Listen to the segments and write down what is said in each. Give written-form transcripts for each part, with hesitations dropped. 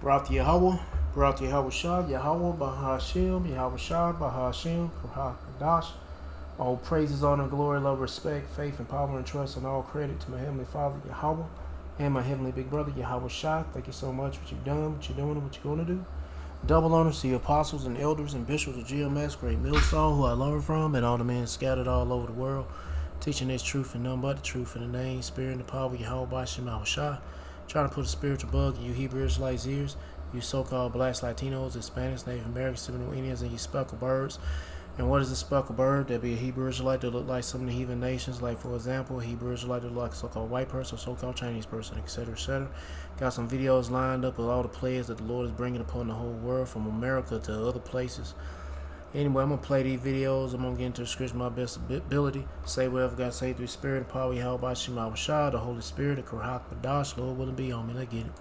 Barak Yahweh, Barak Yahweh Shah, Yahweh Bahashim, Yahweh Shah, Bahashim, Dash. All praises, honor, glory, love, respect, faith, and power and trust, and all credit to my Heavenly Father, Yahweh, and my Heavenly Big Brother, Yahweh Shah. Thank you so much for what you've done, what you're doing, and what you're going to do. Double honors to your apostles and elders and bishops of GMS, Great Millstone, who I learned from, and all the men scattered all over the world, teaching this truth and none but the truth in the name, spirit, and the power of Yahweh Bashim Yahweh Shah. Trying to put a spiritual bug in you Hebrew Israelites' ears, you so-called blacks, Latinos, Hispanics, Native Americans, Seminole Indians, and you speckled birds. And what is a speckled bird? That'd be a Hebrew Israelite that look like some of the heathen nations, like, for example, a Hebrew Israelite that look like a so-called white person, or so-called Chinese person, etc., etc. Got some videos lined up with all the players that the Lord is bringing upon the whole world, from America to other places. Anyway, I'm going to play these videos. I'm going to get into the scripture my best ability. Say whatever God say through the Spirit, the power of Yahweh Bashim Yahweh Shah, the Holy Spirit, the Karach Badash, Lord willing be on me. Let's get it.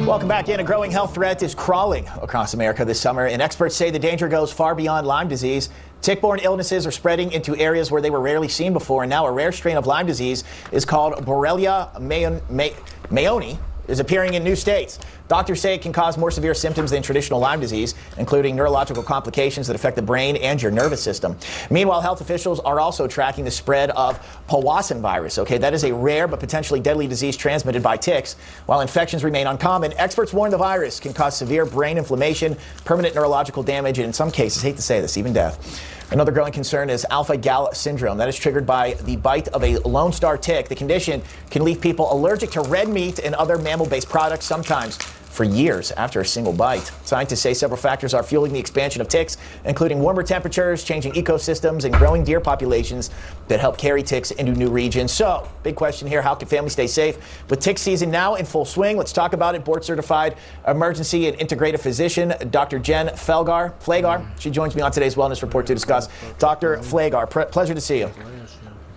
Welcome back in. A growing health threat is crawling across America this summer, and experts say the danger goes far beyond Lyme disease. Tick-borne illnesses are spreading into areas where they were rarely seen before, and now a rare strain of Lyme disease is called Borrelia mayoni is appearing in new states. Doctors say it can cause more severe symptoms than traditional Lyme disease, including neurological complications that affect the brain and your nervous system. Meanwhile, health officials are also tracking the spread of Powassan virus. Okay, that is a rare but potentially deadly disease transmitted by ticks. While infections remain uncommon, experts warn the virus can cause severe brain inflammation, permanent neurological damage, and in some cases, hate to say this, even death. Another growing concern is alpha-gal syndrome. That is triggered by the bite of a Lone Star tick. The condition can leave people allergic to red meat and other mammal-based products, sometimes for years after a single bite. Scientists say several factors are fueling the expansion of ticks, including warmer temperatures, changing ecosystems, and growing deer populations that help carry ticks into new regions. So, big question here, how can families stay safe? With tick season now in full swing, let's talk about it. Board-certified emergency and integrative physician, Dr. Jen Flagar. She joins me on today's Wellness Report to discuss. Dr. Flagar, pleasure to see you.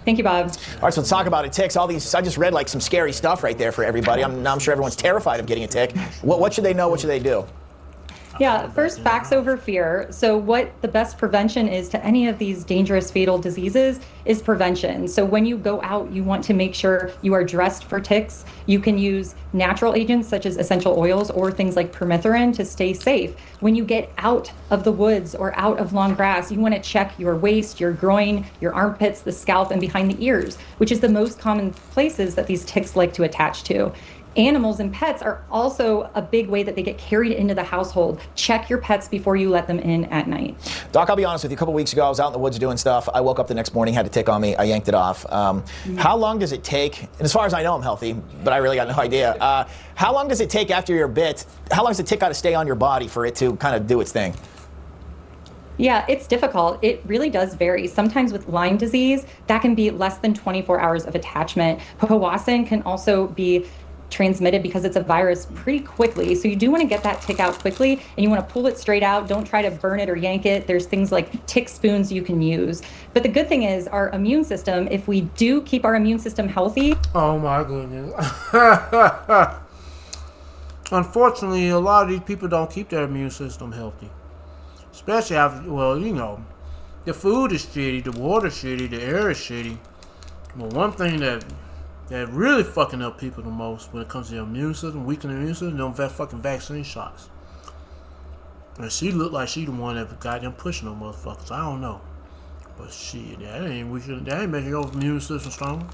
Thank you, Bob. All right, so let's talk about it. Ticks. All these, I just read like some scary stuff right there for everybody. I'm sure everyone's terrified of getting a tick. What should they know? What should they do? Yeah, first, facts over fear. So what the best prevention is to any of these dangerous fatal diseases is prevention. So when you go out, you want to make sure you are dressed for ticks. You can use natural agents such as essential oils or things like permethrin to stay safe. When you get out of the woods or out of long grass, you want to check your waist, your groin, your armpits, the scalp, and behind the ears, which is the most common places that these ticks like to attach to. Animals and pets are also a big way that they get carried into the household. Check your pets before you let them in at night. Doc, I'll be honest with you. A couple weeks ago, I was out in the woods doing stuff. I woke up the next morning, had a tick on me. I yanked it off. How long does it take? And as far as I know, I'm healthy, but I really got no idea. How long does it take after you're bit? How long does the tick got to stay on your body for it to kind of do its thing? Yeah, it's difficult. It really does vary. Sometimes with Lyme disease, that can be less than 24 hours of attachment. Powassan can also be transmitted because it's a virus pretty quickly. So you do want to get that tick out quickly, and you want to pull it straight out. Don't try to burn it or yank it. There's things like tick spoons you can use. But the good thing is our immune system, if we do keep our immune system healthy. Oh my goodness. Unfortunately, a lot of these people don't keep their immune system healthy. Especially after, well, you know, the food is shitty, the water's shitty, the air is shitty. But one thing that really fucking up people the most when it comes to the immune system, weakening the immune system, them fucking vaccine shots. And she looked like she the one that got them pushing them motherfuckers. I don't know. But shit, that ain't making your immune system stronger.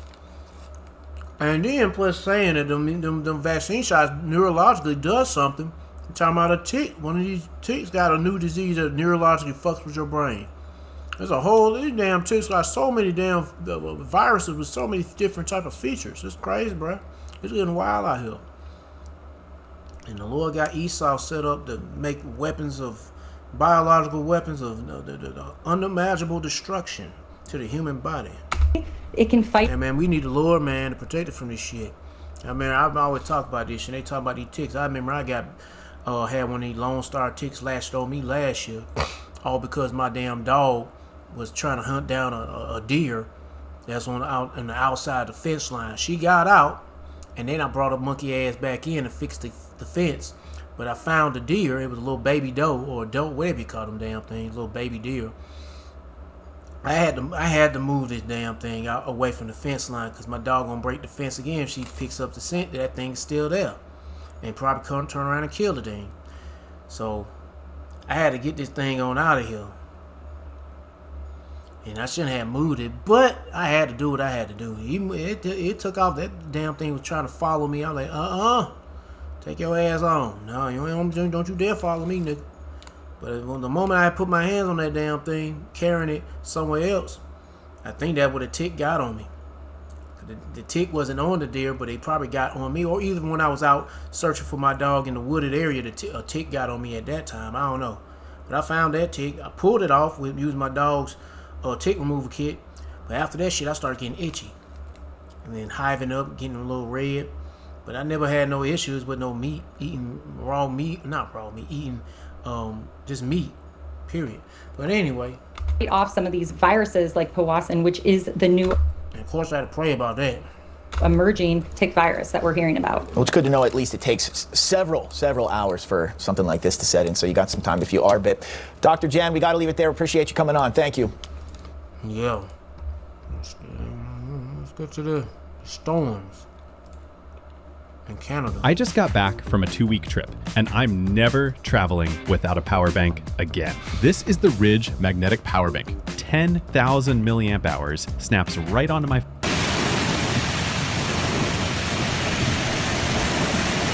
And then plus saying that them vaccine shots neurologically does something. You're talking about a tick. One of these ticks got a new disease that neurologically fucks with your brain. There's a whole, these damn ticks got so many damn viruses with so many different type of features. It's crazy, bro. It's getting wild out here. And the Lord got Esau set up to make biological weapons of the unimaginable destruction to the human body. It can fight. And man, we need the Lord, man, to protect it from this shit. I mean, I've always talked about this, and they talk about these ticks. I remember I got had one of these Lone Star ticks lashed on me last year, all because my damn dog was trying to hunt down a deer that's on the outside the fence line. She got out, and then I brought her monkey ass back in to fix the fence. But I found the deer. It was a little baby doe or doe, whatever you call them damn things, little baby deer. I had to move this damn thing out away from the fence line because my dog gonna break the fence again if she picks up the scent that thing's still there, and probably come turn around and kill the thing. So I had to get this thing on out of here, and I shouldn't have moved it, but I had to do what I had to do. It took off. That damn thing was trying to follow me. I was like, take your ass on. No, don't you dare follow me, nigga. But the moment I put my hands on that damn thing, carrying it somewhere else, I think that would a tick got on me. The tick wasn't on the deer, but it probably got on me. Or even when I was out searching for my dog in the wooded area, a tick got on me at that time. I don't know. But I found that tick. I pulled it off with using my dog's tick removal kit. But after that shit, I started getting itchy. And then hiving up, getting a little red. But I never had no issues with no meat, eating eating just meat, period. But anyway, off some of these viruses like powassan, which is the new, and of course I had to pray about that, emerging tick virus that we're hearing about. Well, it's good to know at least it takes several hours for something like this to set in, so you got some time if you are bit. Dr. Jan, we got to leave it there. Appreciate you coming on. Thank you. Yeah. Let's get to the storms in Canada. I just got back from a 2-week trip, and I'm never traveling without a power bank again. This is the Ridge Magnetic Power Bank. 10,000 milliamp hours, snaps right onto my...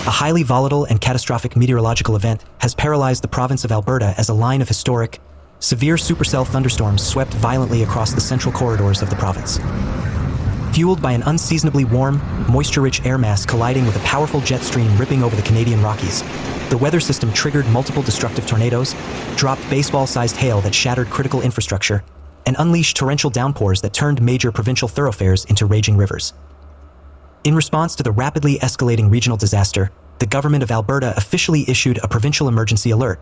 A highly volatile and catastrophic meteorological event has paralyzed the province of Alberta as a line of historic, severe supercell thunderstorms swept violently across the central corridors of the province. Fueled by an unseasonably warm, moisture-rich air mass colliding with a powerful jet stream ripping over the Canadian Rockies, the weather system triggered multiple destructive tornadoes, dropped baseball-sized hail that shattered critical infrastructure, and unleashed torrential downpours that turned major provincial thoroughfares into raging rivers. In response to the rapidly escalating regional disaster, the government of Alberta officially issued a provincial emergency alert,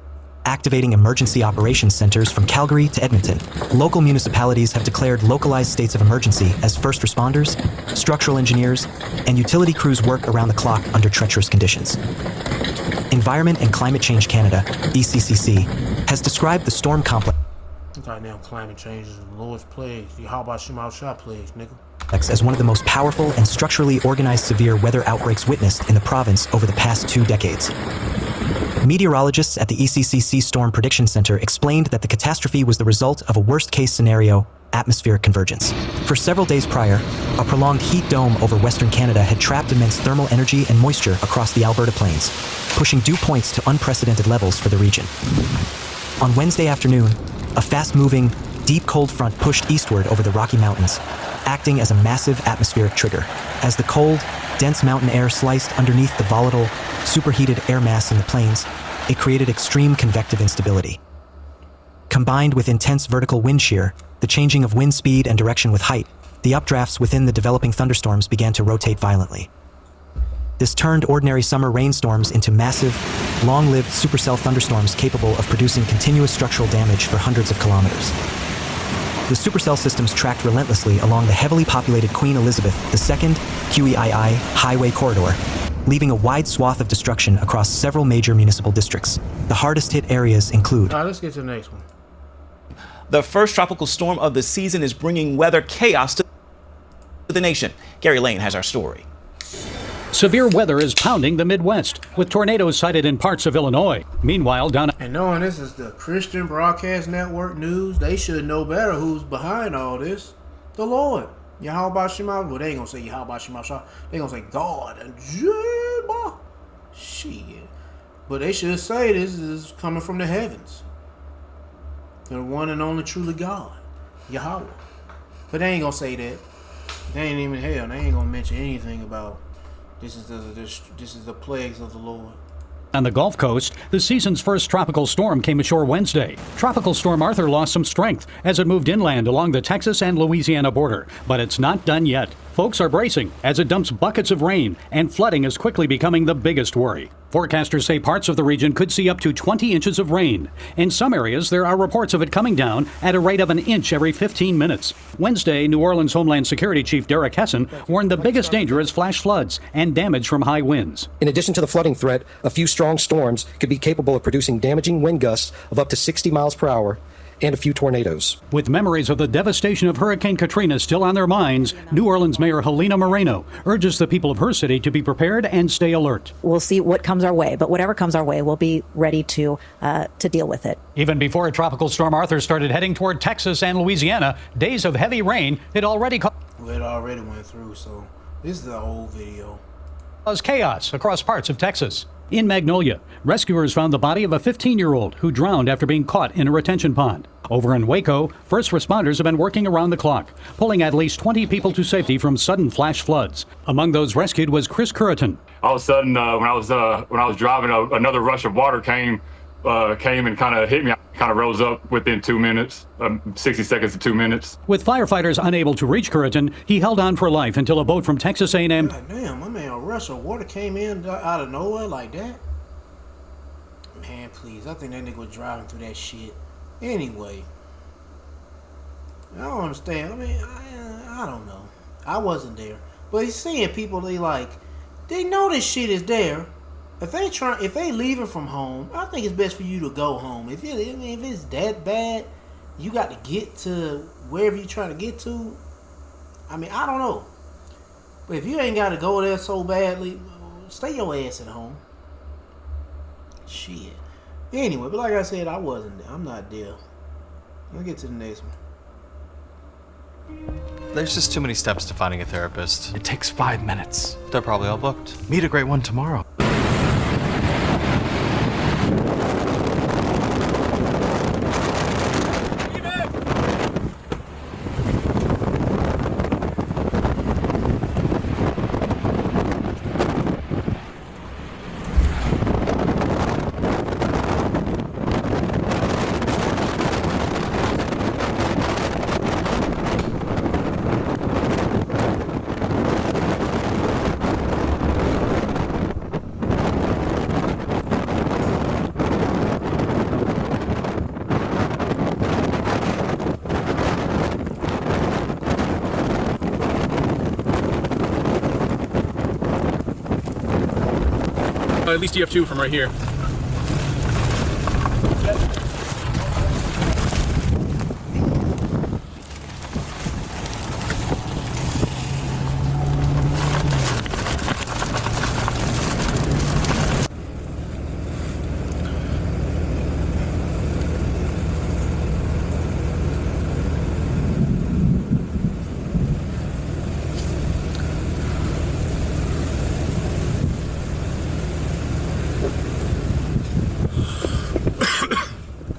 activating emergency operations centers from Calgary to Edmonton. Local municipalities have declared localized states of emergency as first responders, structural engineers, and utility crews work around the clock under treacherous conditions. Environment and Climate Change Canada, ECCC, has described the storm complex Goddamn climate change is the lowest plague. How about Shimao plagues, nigga? as one of the most powerful and structurally organized severe weather outbreaks witnessed in the province over the past 2 decades. Meteorologists at the ECCC Storm Prediction Center explained that the catastrophe was the result of a worst-case scenario, atmospheric convergence. For several days prior, a prolonged heat dome over Western Canada had trapped immense thermal energy and moisture across the Alberta plains, pushing dew points to unprecedented levels for the region. On Wednesday afternoon, a fast-moving, deep cold front pushed eastward over the Rocky Mountains, acting as a massive atmospheric trigger. As the cold, dense mountain air sliced underneath the volatile, superheated air mass in the plains, it created extreme convective instability. Combined with intense vertical wind shear, the changing of wind speed and direction with height, the updrafts within the developing thunderstorms began to rotate violently. This turned ordinary summer rainstorms into massive, long-lived supercell thunderstorms capable of producing continuous structural damage for hundreds of kilometers. The supercell systems tracked relentlessly along the heavily populated Queen Elizabeth II QEII highway corridor, leaving a wide swath of destruction across several major municipal districts. The hardest hit areas include... All right, let's get to the next one. The first tropical storm of the season is bringing weather chaos to the nation. Gary Lane has our story. Severe weather is pounding the Midwest, with tornadoes sighted in parts of Illinois. Meanwhile, down... And knowing this is the Christian Broadcast Network news, they should know better who's behind all this. The Lord. Yahweh Shema. Well, they ain't gonna say Yahweh Shema. They gonna say God and Jeba. Shit. But they should say this is coming from the heavens. The one and only truly God. Yahweh. But they ain't gonna say that. They ain't even hell. They ain't gonna mention anything about this is the plagues of the Lord. On the Gulf Coast, the season's first tropical storm came ashore Wednesday. Tropical Storm Arthur lost some strength as it moved inland along the Texas and Louisiana border, but it's not done yet. Folks are bracing as it dumps buckets of rain, and flooding is quickly becoming the biggest worry. Forecasters say parts of the region could see up to 20 inches of rain. In some areas, there are reports of it coming down at a rate of an inch every 15 minutes. Wednesday, New Orleans Homeland Security Chief Derek Hesson warned the biggest danger is flash floods and damage from high winds. In addition to the flooding threat, a few strong storms could be capable of producing damaging wind gusts of up to 60 miles per hour and a few tornadoes. With memories of the devastation of Hurricane Katrina still on their minds, New Orleans Mayor Helena Moreno urges the people of her city to be prepared and stay alert. We'll see what comes our way, but whatever comes our way, we'll be ready to deal with it. Even before Tropical Storm Arthur started heading toward Texas and Louisiana, days of heavy rain had already It already went through, so this is the whole video. caused chaos across parts of Texas. In Magnolia, rescuers found the body of a 15-year-old who drowned after being caught in a retention pond. Over in Waco, first responders have been working around the clock, pulling at least 20 people to safety from sudden flash floods. Among those rescued was Chris Curriton. All of a sudden, when I was driving, another rush of water came and kind of hit me. I kind of rose up within 2 minutes, 60 seconds to 2 minutes. With firefighters unable to reach Curriton, he held on for life until a boat from Texas A&M. God damn, my man, a rush of water came in out of nowhere like that. Man, please, I think that nigga was driving through that shit. Anyway, I don't understand. I mean, I don't know. I wasn't there, but he's seeing people. They know this shit is there. If they leaving from home, I think it's best for you to go home. If it's that bad, you got to get to wherever you're trying to get to. I mean, I don't know. But if you ain't got to go there so badly, stay your ass at home. Shit. Anyway, but like I said, I wasn't there. I'm not there. Let's get to the next one. There's just too many steps to finding a therapist. It takes 5 minutes. They're probably all booked. Meet a great one tomorrow. At least you have 2 from right here.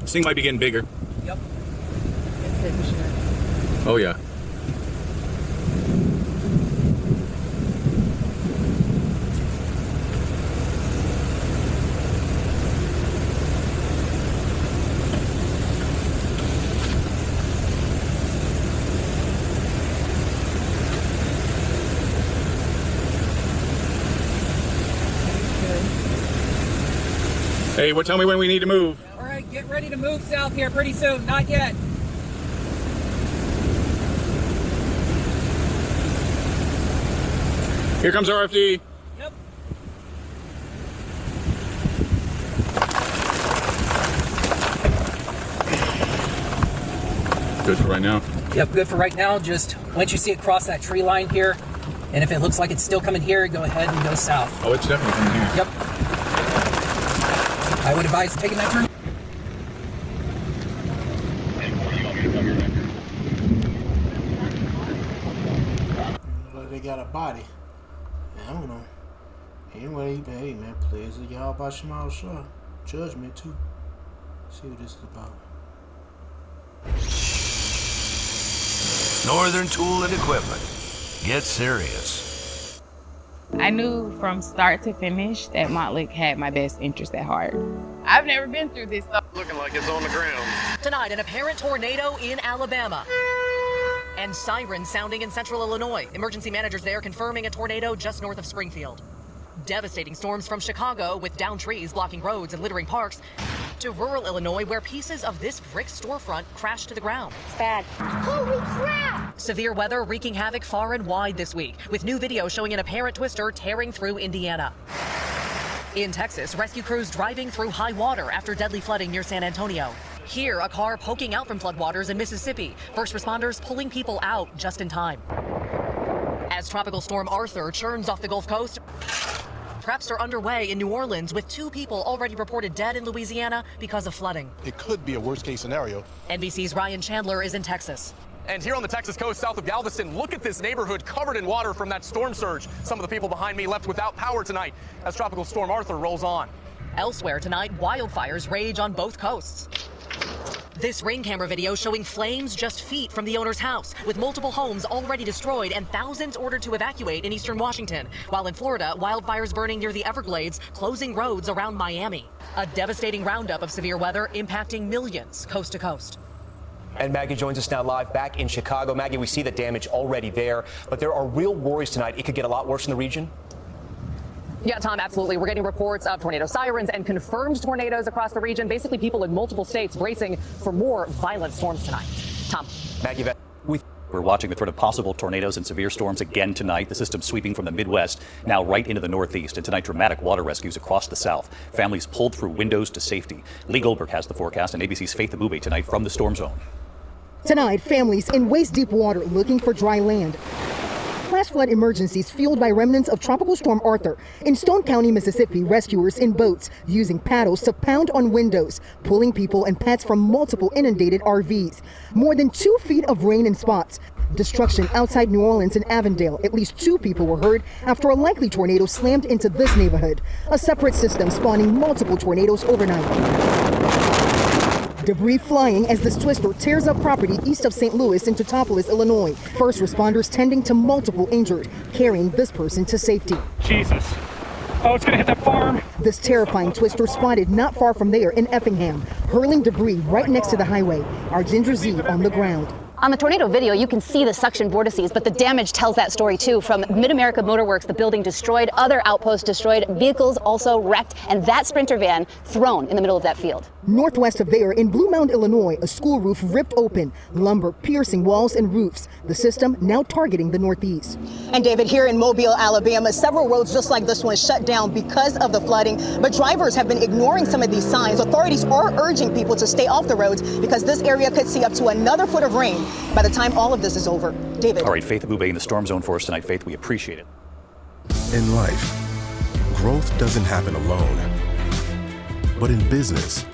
This thing might be getting bigger. Yep. It's hitting shit. Oh, yeah. Hey, tell me when we need to move. All right, get ready to move south here pretty soon. Not yet. Here comes RFD. Yep. Good for right now. Yep, good for right now. Just once you see it cross that tree line here, and if it looks like it's still coming here, go ahead and go south. Oh, it's definitely coming here. Yep. I would advise taking that turn. Like they got a body. I don't know. Anyway, hey man, please, y'all about Shamal Shah. Judgment too. See what this is about. Northern Tool and Equipment. Get serious. I knew from start to finish that Montlick had my best interest at heart. I've never been through this stuff. Looking like it's on the ground. Tonight, an apparent tornado in Alabama. And sirens sounding in central Illinois. Emergency managers there confirming a tornado just north of Springfield. Devastating storms from Chicago with downed trees blocking roads and littering parks to rural Illinois where pieces of this brick storefront crashed to the ground. It's bad. Holy crap! Severe weather wreaking havoc far and wide this week with new video showing an apparent twister tearing through Indiana. In Texas, rescue crews driving through high water after deadly flooding near San Antonio. Here, a car poking out from floodwaters in Mississippi. First responders pulling people out just in time. As Tropical Storm Arthur churns off the Gulf Coast, preps are underway in New Orleans with 2 people already reported dead in Louisiana because of flooding. It could be a worst-case scenario. NBC's Ryan Chandler is in Texas. And here on the Texas coast south of Galveston, look at this neighborhood covered in water from that storm surge. Some of the people behind me left without power tonight as Tropical Storm Arthur rolls on. Elsewhere tonight, wildfires rage on both coasts. This ring camera video showing flames just feet from the owner's house, with multiple homes already destroyed and thousands ordered to evacuate in eastern Washington. While in Florida, wildfires burning near the Everglades, closing roads around Miami. A devastating roundup of severe weather impacting millions coast to coast. And Maggie joins us now live back in Chicago. Maggie, we see the damage already there, but there are real worries tonight. It could get a lot worse in the region. Yeah, Tom, absolutely. We're getting reports of tornado sirens and confirmed tornadoes across the region. Basically, people in multiple states bracing for more violent storms tonight. Tom. Maggie, we're watching the threat of possible tornadoes and severe storms again tonight. The system sweeping from the Midwest now right into the Northeast. And tonight, dramatic water rescues across the South. Families pulled through windows to safety. Lee Goldberg has the forecast on ABC's Faith Abube tonight from the storm zone. Tonight, families in waist-deep water looking for dry land. Flash flood emergencies fueled by remnants of Tropical Storm Arthur. In Stone County, Mississippi, rescuers in boats using paddles to pound on windows, pulling people and pets from multiple inundated RVs. More than 2 feet of rain in spots. Destruction outside New Orleans and Avondale. At least 2 people were hurt after a likely tornado slammed into this neighborhood. A separate system spawning multiple tornadoes overnight. Debris flying as this twister tears up property east of St. Louis in Teutopolis, Illinois. First responders tending to multiple injured, carrying this person to safety. Jesus. Oh, it's gonna hit that farm. This terrifying twister spotted not far from there in Effingham, hurling debris right next to the highway. Our Ginger Z on the ground. On the tornado video, you can see the suction vortices, but the damage tells that story too. From Mid-America Motorworks, the building destroyed, other outposts destroyed, vehicles also wrecked, and that Sprinter van thrown in the middle of that field. Northwest of there, in Blue Mound, Illinois, a school roof ripped open, lumber piercing walls and roofs. The system now targeting the Northeast. And David, here in Mobile, Alabama, several roads just like this one shut down because of the flooding, but drivers have been ignoring some of these signs. Authorities are urging people to stay off the roads because this area could see up to another foot of rain by the time all of this is over. David. All right, Faith Abube in the storm zone for us tonight. Faith, we appreciate it. In life, growth doesn't happen alone, but in business.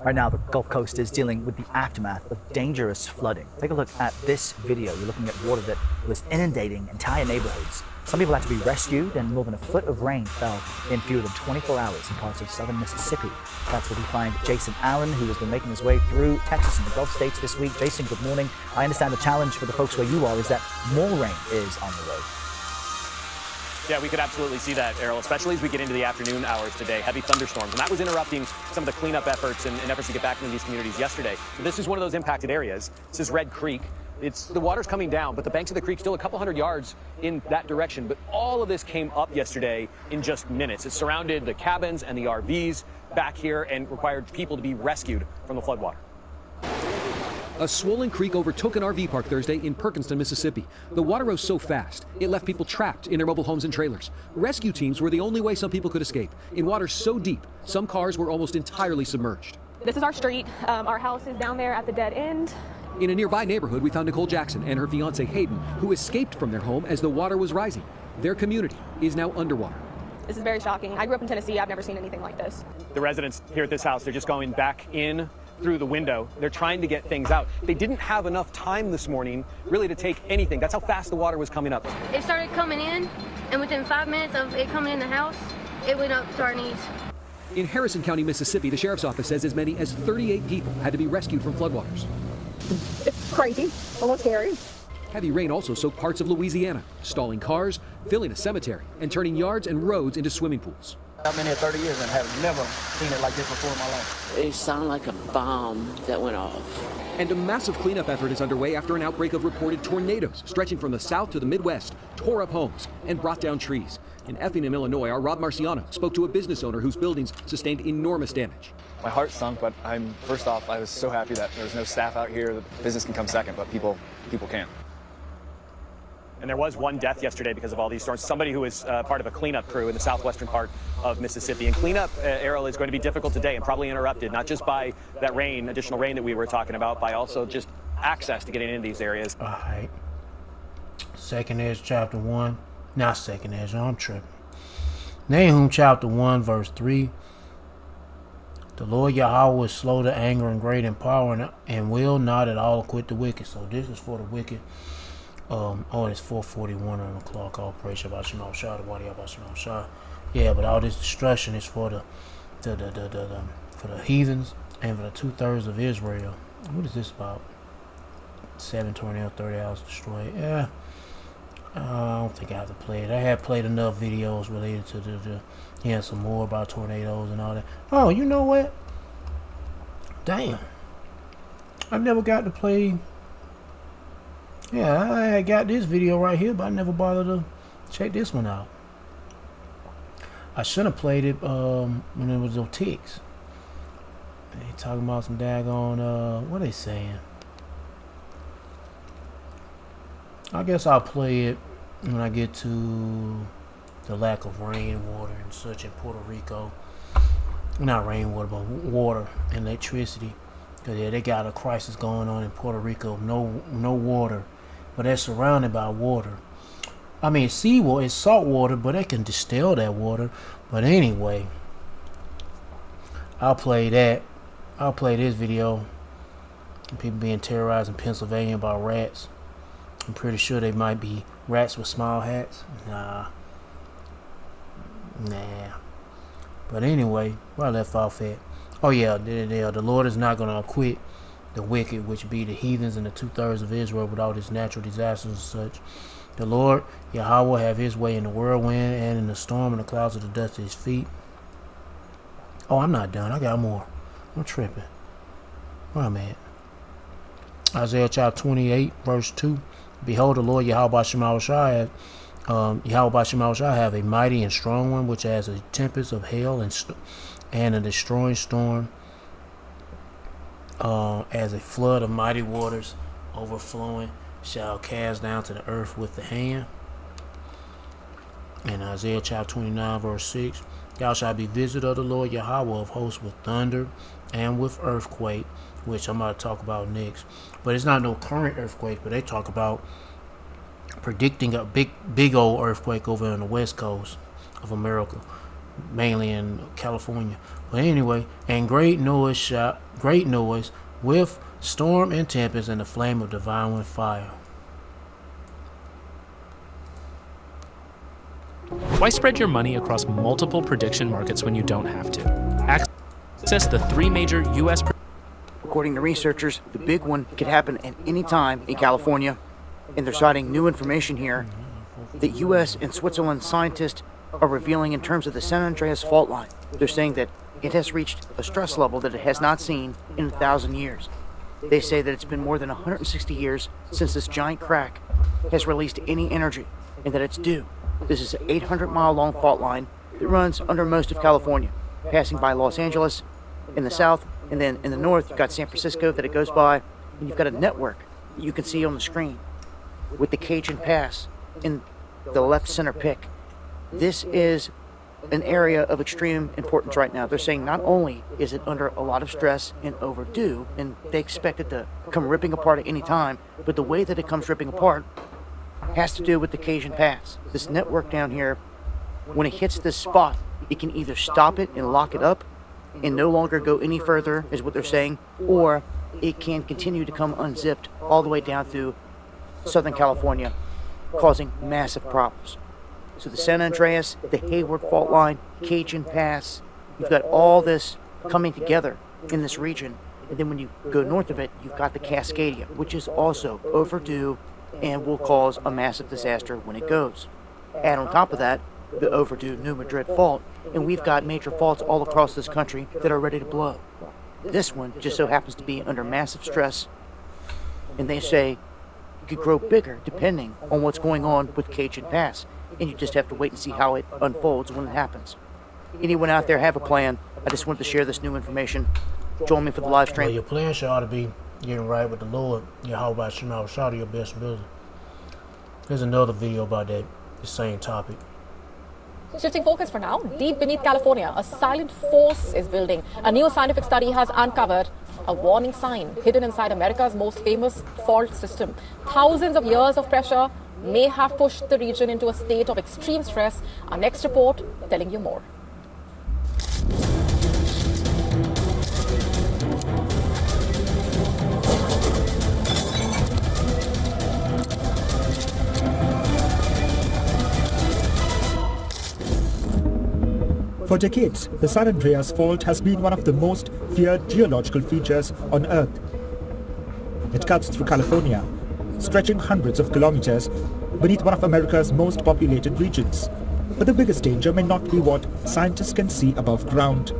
Right now, the Gulf Coast is dealing with the aftermath of dangerous flooding. Take a look at this video. You're looking at water that was inundating entire neighborhoods. Some people had to be rescued, and more than a foot of rain fell in fewer than 24 hours in parts of southern Mississippi. That's where we find Jason Allen, who has been making his way through Texas and the Gulf states this week. Jason, good morning. I understand the challenge for the folks where you are is that more rain is on the road. Yeah, we could absolutely see that, Errol, especially as we get into the afternoon hours today. Heavy thunderstorms, and that was interrupting some of the cleanup efforts and efforts to get back into these communities yesterday. This is one of those impacted areas. This is Red Creek. The water's coming down, but the banks of the creek still a couple hundred yards in that direction. But all of this came up yesterday in just minutes. It surrounded the cabins and the RVs back here and required people to be rescued from the floodwater. A swollen creek overtook an RV park Thursday in Perkinston, Mississippi. The water rose so fast, it left people trapped in their mobile homes and trailers. Rescue teams were the only way some people could escape. In water so deep, some cars were almost entirely submerged. This is our street. Our house is down there at the dead end. In a nearby neighborhood, we found Nicole Jackson and her fiance Hayden, who escaped from their home as the water was rising. Their community is now underwater. This is very shocking. I grew up in Tennessee. I've never seen anything like this. The residents here at this house, they're just going back in through the window. They're trying to get things out. They didn't have enough time this morning really to take anything. That's how fast the water was coming up. It started coming in, and within 5 minutes of it coming in the house, it went up to our knees. In Harrison County, Mississippi, the sheriff's office says as many as 38 people had to be rescued from floodwaters. It's crazy, almost scary. Heavy rain also soaked parts of Louisiana, stalling cars, filling a cemetery, and turning yards and roads into swimming pools. I've been here 30 years and have never seen it like this before in my life. It sounded like a bomb that went off. And a massive cleanup effort is underway after an outbreak of reported tornadoes stretching from the south to the Midwest, tore up homes, and brought down trees. In Effingham, Illinois, our Rob Marciano spoke to a business owner whose buildings sustained enormous damage. My heart sunk, but first off, I was so happy that there was no staff out here. The business can come second, but people can't. And there was one death yesterday because of all these storms. Somebody who was part of a cleanup crew in the southwestern part of Mississippi. And cleanup, Errol, is going to be difficult today and probably interrupted, not just by that rain, additional rain that we were talking about, by also just access to getting into these areas. All right. Second Ezra chapter 1. Not second Ezra, I'm tripping. Nahum chapter 1, verse 3. The Lord Yahweh is slow to anger and great in power and will not at all acquit the wicked. So this is for the wicked. It's 4:41 on the clock. All praise Shabbat Shalom Shah, the body Shabbat Shalom Shah. Yeah, but all this destruction is for the heathens and for the 2/3 of Israel. What is this about? 7 tornadoes, 30 houses destroyed. Yeah, I don't think I have to play it. I have played enough videos related to some more about tornadoes and all that. Oh, you know what? Damn, I never got to play. Yeah, I got this video right here, but I never bothered to check this one out. I should have played it when it was those ticks. They talking about some daggone, what are they saying? I guess I'll play it when I get to the lack of rainwater and such in Puerto Rico. Not rainwater, but water and electricity. Because yeah, they got a crisis going on in Puerto Rico. No water. But they're surrounded by water. I mean, seawater is salt water, but they can distill that water. But anyway, I'll play that. I'll play this video. People being terrorized in Pennsylvania by rats. I'm pretty sure they might be rats with small hats. Nah. But anyway, where I left off at. Oh yeah, the Lord is not going to acquit the wicked, which be the heathens and the 2/3 of Israel with all these natural disasters and such. The Lord Yahweh will have his way in the whirlwind and in the storm and the clouds of the dust of his feet. Oh, I'm not done. I got more. I'm tripping. Where I'm at? Isaiah chapter 28, verse 2. Behold, the Lord Yahweh Shemawashah have a mighty and strong one, which has a tempest of hail and a destroying storm, as a flood of mighty waters overflowing shall cast down to the earth with the hand. And Isaiah chapter 29, verse 6. Thou shalt be visited of the Lord Yahweh of hosts with thunder and with earthquake, which I'm about to talk about next. But it's not no current earthquake, but they talk about predicting a big old earthquake over on the west coast of America, mainly in California. But anyway, and great noise with storm and tempest and the flame of divine wind fire. Why spread your money across multiple prediction markets when you don't have to? Access the 3 major U.S. According to researchers, the big one could happen at any time in California, and they're citing new information here that U.S. and Switzerland scientists are revealing in terms of the San Andreas fault line. They're saying that it has reached a stress level that it has not seen in 1,000 years. They say that it's been more than 160 years since this giant crack has released any energy, and that it's due. This is an 800-mile-long fault line that runs under most of California, passing by Los Angeles in the south, and then in the north you've got San Francisco that it goes by, and you've got a network that you can see on the screen with the Cajun Pass in the left center pick. This is an area of extreme importance right now. They're saying not only is it under a lot of stress and overdue, and they expect it to come ripping apart at any time, but the way that it comes ripping apart has to do with the Cajun Pass. This network down here, when it hits this spot, it can either stop it and lock it up and no longer go any further, is what they're saying, or it can continue to come unzipped all the way down through Southern California, causing massive problems. So the San Andreas, the Hayward fault line, Cajun Pass, you've got all this coming together in this region. And then when you go north of it, you've got the Cascadia, which is also overdue and will cause a massive disaster when it goes. Add on top of that, the overdue New Madrid fault, and we've got major faults all across this country that are ready to blow. This one just so happens to be under massive stress, and they say it could grow bigger depending on what's going on with Cajun Pass, and you just have to wait and see how it unfolds when it happens. Anyone out there have a plan? I just wanted to share this new information. Join me for the live stream. Well, your plan should ought to be getting right with the Lord. Yahweh Shema Shah, your best ability. There's another video about that, the same topic. Shifting focus for now, deep beneath California, a silent force is building. A new scientific study has uncovered a warning sign hidden inside America's most famous fault system. Thousands of years of pressure may have pushed the region into a state of extreme stress. Our next report telling you more. For decades, the San Andreas Fault has been one of the most feared geological features on Earth. It cuts through California, stretching hundreds of kilometers beneath one of America's most populated regions. But the biggest danger may not be what scientists can see above ground.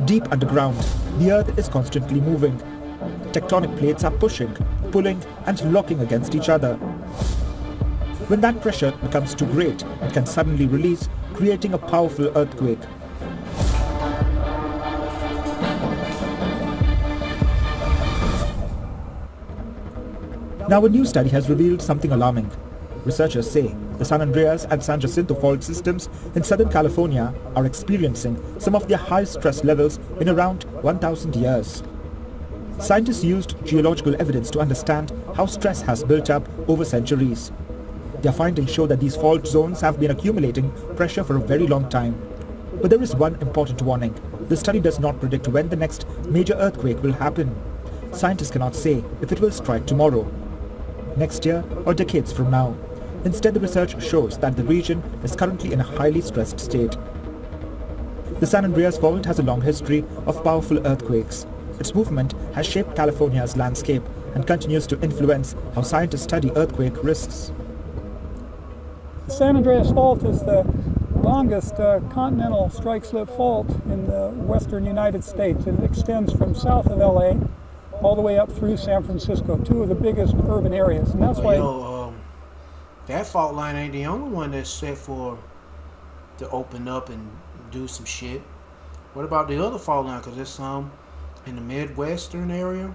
Deep underground, the Earth is constantly moving. Tectonic plates are pushing, pulling, and locking against each other. When that pressure becomes too great, it can suddenly release, creating a powerful earthquake. Now, a new study has revealed something alarming. Researchers say the San Andreas and San Jacinto fault systems in Southern California are experiencing some of their highest stress levels in around 1,000 years. Scientists used geological evidence to understand how stress has built up over centuries. Their findings show that these fault zones have been accumulating pressure for a very long time. But there is one important warning. The study does not predict when the next major earthquake will happen. Scientists cannot say if it will strike tomorrow, next year, or decades from now. Instead, the research shows that the region is currently in a highly stressed state. The San Andreas Fault has a long history of powerful earthquakes. Its movement has shaped California's landscape and continues to influence how scientists study earthquake risks. The San Andreas Fault is the longest continental strike-slip fault in the western United States. It extends from south of LA all the way up through San Francisco, two of the biggest urban areas. And that's why that fault line ain't the only one that's set for to open up and do some shit. What about the other fault line? Because there's some in the Midwestern area,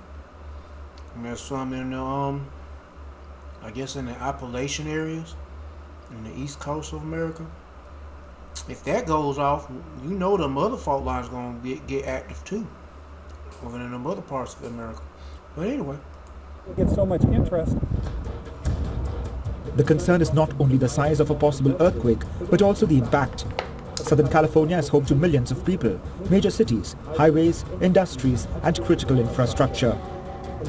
and there's some in the I guess in the Appalachian areas in the east coast of America. If that goes off, you know them other fault lines gonna get active too over in them other parts of America. But anyway, it gets so much interest. The concern is not only the size of a possible earthquake, but also the impact. Southern California is home to millions of people, major cities, highways, industries, and critical infrastructure.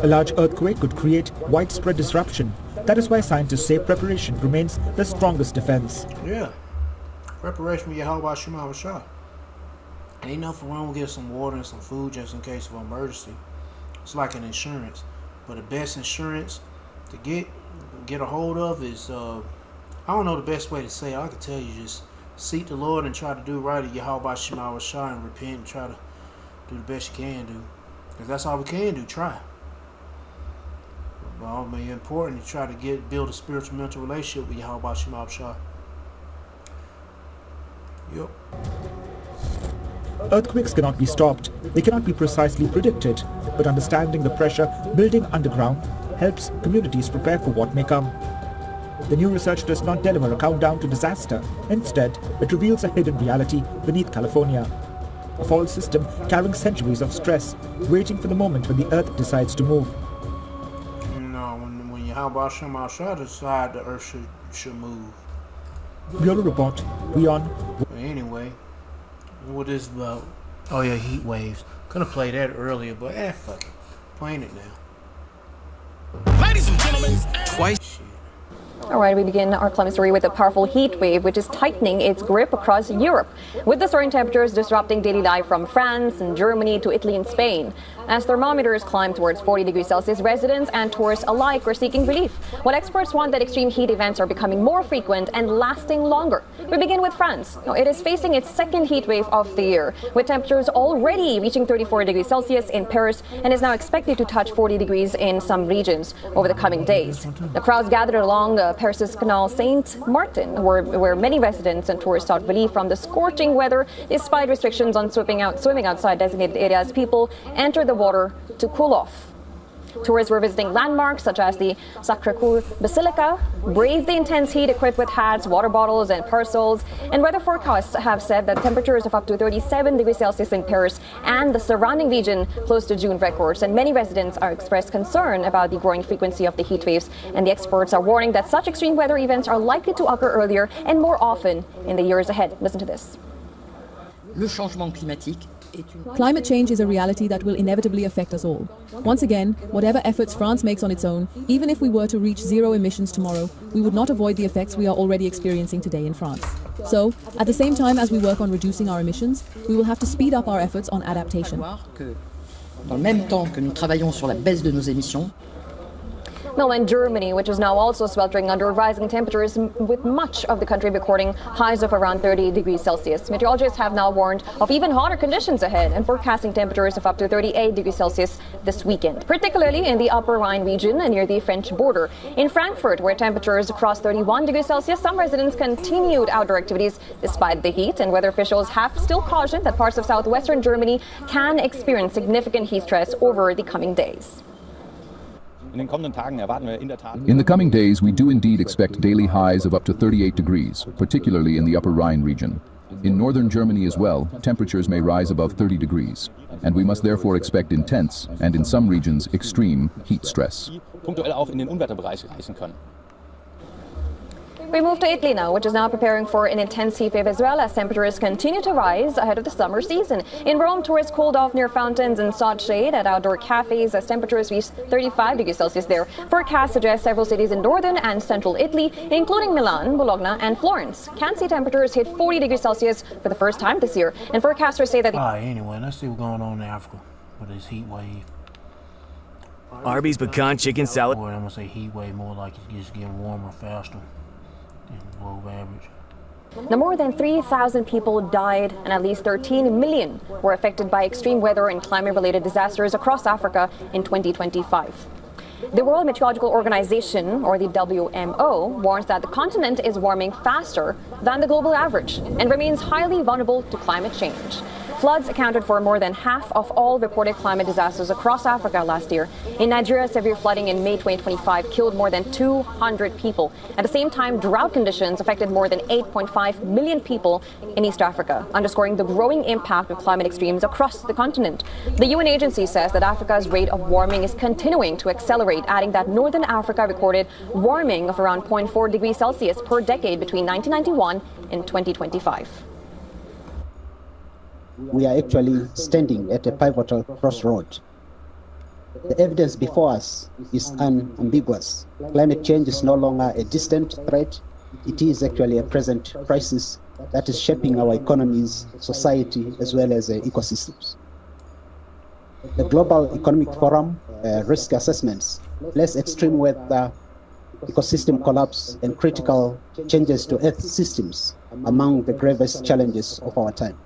A large earthquake could create widespread disruption. That is why scientists say preparation remains the strongest defense. Yeah, preparation with your Yahweh Shema Shah. Ain't nothing wrong with getting some water and some food just in case of an emergency. It's like an insurance. But the best insurance to get a hold of is, I don't know the best way to say it. I can tell you, just seek the Lord and try to do right at Yahweh Shema Shah and repent and try to do the best you can do. Because that's all we can do, try. But it's important to try to build a spiritual mental relationship with Yahweh Shema Shah. Yep. Earthquakes cannot be stopped. They cannot be precisely predicted. But understanding the pressure building underground helps communities prepare for what may come. The new research does not deliver a countdown to disaster. Instead, it reveals a hidden reality beneath California. A fault system carrying centuries of stress, waiting for the moment when the Earth decides to move. No, when Yahweh Shema Shah decide the Earth should move. Bureau Report, Beyond. Anyway, what is about? Oh yeah, heat waves. Could've played that earlier, but fuck it. Playing it now. Ladies and gentlemen, twice. All right, we begin our climate story with a powerful heat wave, which is tightening its grip across Europe, with the soaring temperatures disrupting daily life from France and Germany to Italy and Spain. As thermometers climb towards 40 degrees Celsius, residents and tourists alike are seeking relief. While experts want that extreme heat events are becoming more frequent and lasting longer. We begin with France. It is facing its second heat wave of the year, with temperatures already reaching 34 degrees Celsius in Paris and is now expected to touch 40 degrees in some regions over the coming days. The crowds gathered along Persis Canal Saint Martin, where many residents and tourists sought relief from the scorching weather. Despite restrictions on swimming outside designated areas, people entered the water to cool off. Tourists were visiting landmarks such as the Sacré-Cœur Basilica, braved the intense heat equipped with hats, water bottles, and parasols. And weather forecasts have said that temperatures of up to 37 degrees Celsius in Paris and the surrounding region close to June records. And many residents are expressed concern about the growing frequency of the heat waves. And the experts are warning that such extreme weather events are likely to occur earlier and more often in the years ahead. Listen to this. Le changement climatique. Climate change is a reality that will inevitably affect us all. Once again, whatever efforts France makes on its own, even if we were to reach zero emissions tomorrow, we would not avoid the effects we are already experiencing today in France. So, at the same time as we work on reducing our emissions, we will have to speed up our efforts on adaptation. Dans le même temps que nous travaillons sur la baisse de nos émissions, Meanwhile, Germany, which is now also sweltering under rising temperatures, with much of the country recording highs of around 30 degrees Celsius. Meteorologists have now warned of even hotter conditions ahead and forecasting temperatures of up to 38 degrees Celsius this weekend, particularly in the Upper Rhine region and near the French border. In Frankfurt, where temperatures crossed 31 degrees Celsius, some residents continued outdoor activities despite the heat, and weather officials have still cautioned that parts of southwestern Germany can experience significant heat stress over the coming days. In the coming days, we do indeed expect daily highs of up to 38 degrees, particularly in the Upper Rhine region. In northern Germany as well, temperatures may rise above 30 degrees, and we must therefore expect intense, and in some regions, extreme heat stress. We move to Italy now, which is now preparing for an intense heat wave as well as temperatures continue to rise ahead of the summer season. In Rome, tourists cooled off near fountains and sought shade at outdoor cafes as temperatures reached 35 degrees Celsius there. Forecasts suggest several cities in northern and central Italy, including Milan, Bologna, and Florence, can see temperatures hit 40 degrees Celsius for the first time this year. And forecasters say that... Anyway, let's see what's going on in Africa with this heat wave. Arby's pecan chicken salad. Boy, I'm going to say heat wave more like it's just getting warmer faster. Below average. Now, more than 3,000 people died and at least 13 million were affected by extreme weather and climate-related disasters across Africa in 2025. The World Meteorological Organization, or the WMO, warns that the continent is warming faster than the global average and remains highly vulnerable to climate change. Floods accounted for more than half of all reported climate disasters across Africa last year. In Nigeria, severe flooding in May 2025 killed more than 200 people. At the same time, drought conditions affected more than 8.5 million people in East Africa, underscoring the growing impact of climate extremes across the continent. The UN agency says that Africa's rate of warming is continuing to accelerate, adding that Northern Africa recorded warming of around 0.4 degrees Celsius per decade between 1991 and 2025. We are actually standing at a pivotal crossroad. The evidence before us is unambiguous. Climate change is no longer a distant threat. It is actually a present crisis that is shaping our economies, society, as well as ecosystems. The Global Economic Forum risk assessments place extreme weather, ecosystem collapse, and critical changes to Earth systems among the gravest challenges of our time.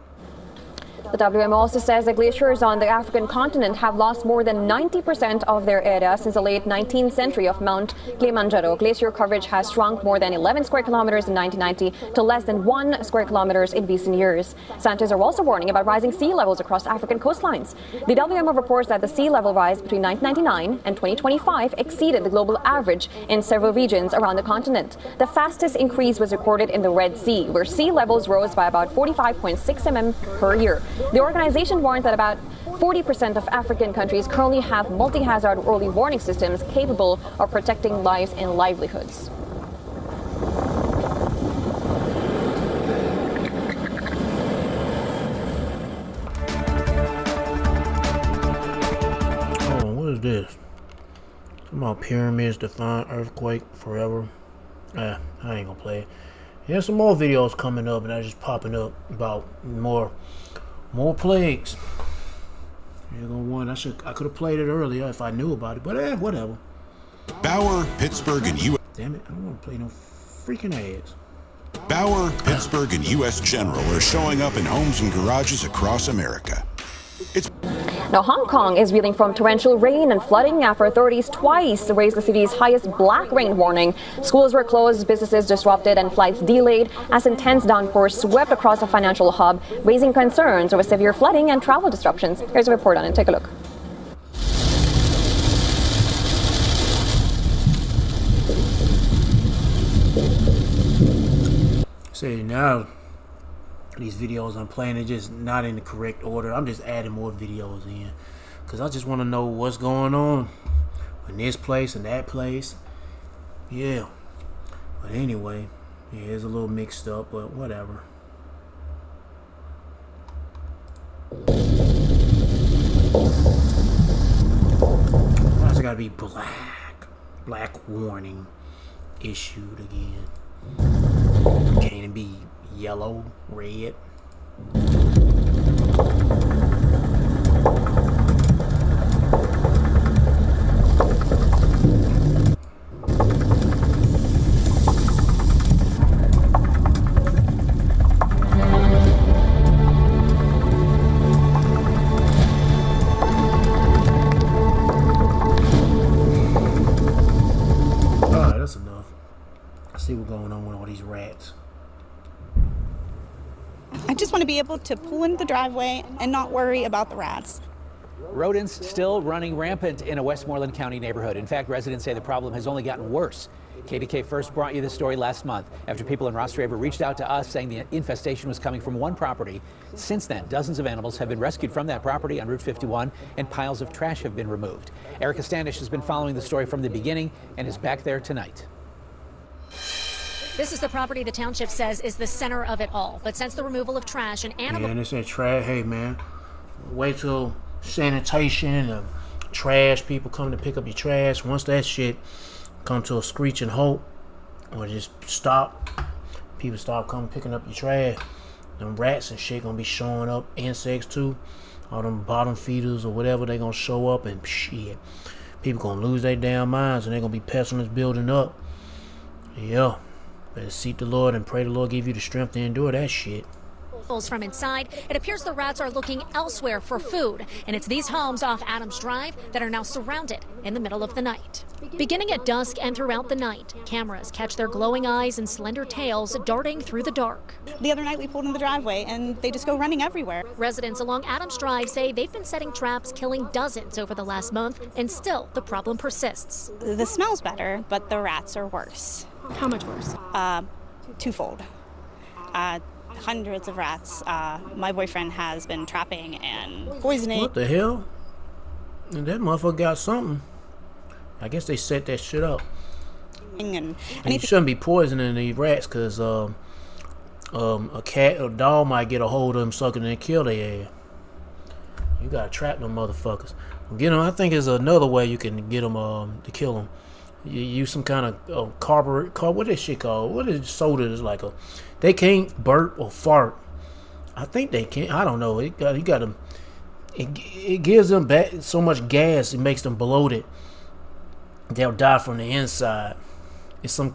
The WMO also says that glaciers on the African continent have lost more than 90% of their area since the late 19th century of Mount Kilimanjaro. Glacier coverage has shrunk more than 11 square kilometers in 1990 to less than 1 square kilometers in recent years. Scientists are also warning about rising sea levels across African coastlines. The WMO reports that the sea level rise between 1999 and 2025 exceeded the global average in several regions around the continent. The fastest increase was recorded in the Red Sea, where sea levels rose by about 45.6 mm per year. The organization warns that about 40% of African countries currently have multi-hazard early warning systems capable of protecting lives and livelihoods. Oh, what is this? Some about pyramids define earthquake forever. I ain't gonna play it. There's some more videos coming up, and they're just popping up about more plagues. Here's one. I could have played it earlier if I knew about it, but whatever. Bauer, Pittsburgh, and U.S. Damn it! I don't want to play no freaking ads. Bauer, Pittsburgh, and U.S. General are showing up in homes and garages across America. Now, Hong Kong is reeling from torrential rain and flooding after authorities twice raised the city's highest black rain warning. Schools were closed, businesses disrupted, and flights delayed as intense downpours swept across the financial hub, raising concerns over severe flooding and travel disruptions. Here's a report on it. Take a look. See, now these videos I'm playing are just not in the correct order. I'm just adding more videos in because I just want to know what's going on in this place and that place. Yeah, but anyway, yeah, it's a little mixed up, but whatever. Why does it gotta be black warning issued again? Can't it be yellow, red? Alright, that's enough. I see what's going on with all these rats. I just want to be able to pull into the driveway and not worry about the rats. Rodents still running rampant in a Westmoreland County neighborhood. In fact, residents say the problem has only gotten worse. KDK first brought you this story last month after people in Ross River reached out to us saying the infestation was coming from one property. Since then, dozens of animals have been rescued from that property on Route 51 and piles of trash have been removed. Erica Standish has been following the story from the beginning and is back there tonight. This is the property the township says is the center of it all. But since the removal of trash and animal... Yeah, and they said trash. Hey, man, wait till sanitation and trash people come to pick up your trash. Once that shit come to a screeching halt or just stop, people stop coming picking up your trash, them rats and shit gonna be showing up, insects too, all them bottom feeders or whatever, they gonna show up and shit. People gonna lose their damn minds and they gonna be pestilence building up. Yeah. Better seek the Lord and pray the Lord give you the strength to endure that shit. From inside, it appears the rats are looking elsewhere for food, and it's these homes off Adams Drive that are now surrounded in the middle of the night. Beginning at dusk and throughout the night, cameras catch their glowing eyes and slender tails darting through the dark. The other night we pulled in the driveway and they just go running everywhere. Residents along Adams Drive say they've been setting traps, killing dozens over the last month, and still the problem persists. The smell's better, but the rats are worse. How much worse? Twofold. Hundreds of rats. My boyfriend has been trapping and poisoning. What the hell? And that motherfucker got something. I guess they set that shit up. And you shouldn't be poisoning these rats because a cat or dog might get a hold of them, sucking and kill their ass. You gotta trap them motherfuckers. Get them. I think there's another way you can get them to kill them. You use some kind of what is shit called? What is soda? Is like a. They can't burp or fart. I think they can't. I don't know. You got them. It gives them back so much gas. It makes them bloated. They'll die from the inside. It's some not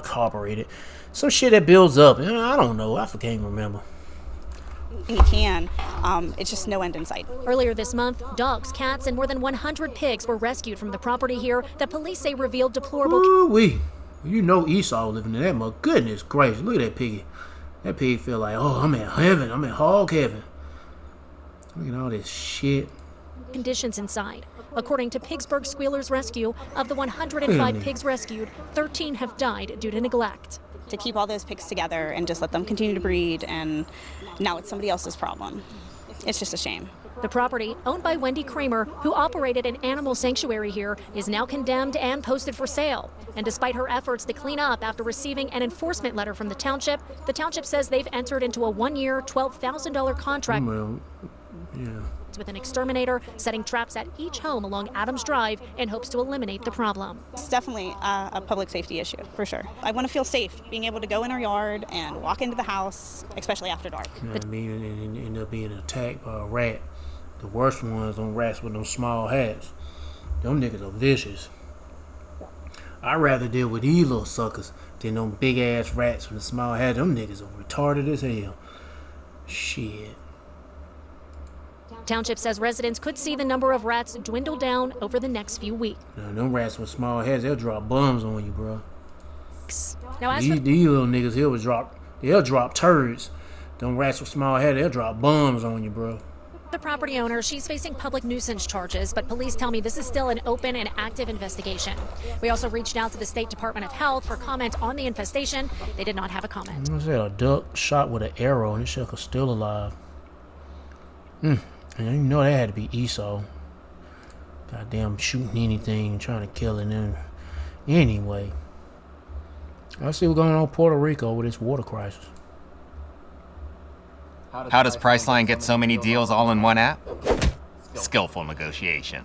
carbureted. Some shit that builds up. I don't know. I can't remember. You can. It's just no end in sight. Earlier this month, dogs, cats, and more than 100 pigs were rescued from the property here that police say revealed deplorable... Ooh-wee. You know Esau living in that mug. Goodness gracious. Look at that piggy. That pig feel like, oh, I'm in heaven. I'm in hog heaven. Look at all this shit. Conditions inside. According to Pigsburg Squealers Rescue, of the 105 pigs rescued, 13 have died due to neglect. To keep all those pigs together and just let them continue to breed, and now it's somebody else's problem. It's just a shame. The property, owned by Wendy Kramer, who operated an animal sanctuary here, is now condemned and posted for sale. And despite her efforts to clean up after receiving an enforcement letter from the township says they've entered into a one-year, $12,000 contract with an exterminator, setting traps at each home along Adams Drive in hopes to eliminate the problem. It's definitely a public safety issue, for sure. I want to feel safe being able to go in our yard and walk into the house, especially after dark. I mean, and end up being attacked by a rat. The worst ones, them rats with them small hats. Them niggas are vicious. I'd rather deal with these little suckers than them big ass rats with the small hats. Them niggas are retarded as hell. Shit. Township says residents could see the number of rats dwindle down over the next few weeks. Now, them rats with small heads, they'll drop bombs on you, bro. Now, These little niggas, they'll drop turds. Them rats with small heads, they'll drop bombs on you, bro. the property owner, she's facing public nuisance charges, but police tell me this is still an open and active investigation. We also reached out to the State Department of Health for comment on the infestation. They did not have a comment. I said a duck shot with an arrow and this sucker's still alive. And you know that had to be Esau. Goddamn shooting anything and trying to kill it. Anyway, let's see what's going on in Puerto Rico with this water crisis. How does Priceline get so many deals all in one app? Skillful negotiation.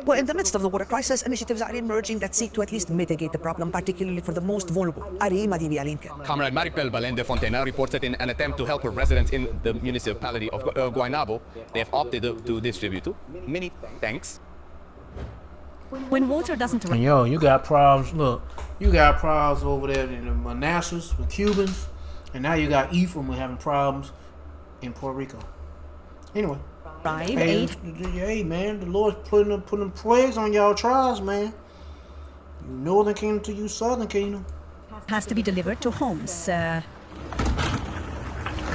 Well, in the midst of the water crisis, initiatives are emerging that seek to at least mitigate the problem, particularly for the most vulnerable. Comrade Maripel Valente Fontena reports that in an attempt to help her residents in the municipality of Guaynabo, they have opted to distribute many tanks. When water doesn't And yo, you got problems. Look, you got problems over there in the Manassas with Cubans, and now you got Ephraim having problems in Puerto Rico. Anyway. Hey, man, the Lord's putting plagues on y'all tribes, man. You Northern Kingdom to you Southern Kingdom. Has to be delivered to homes. They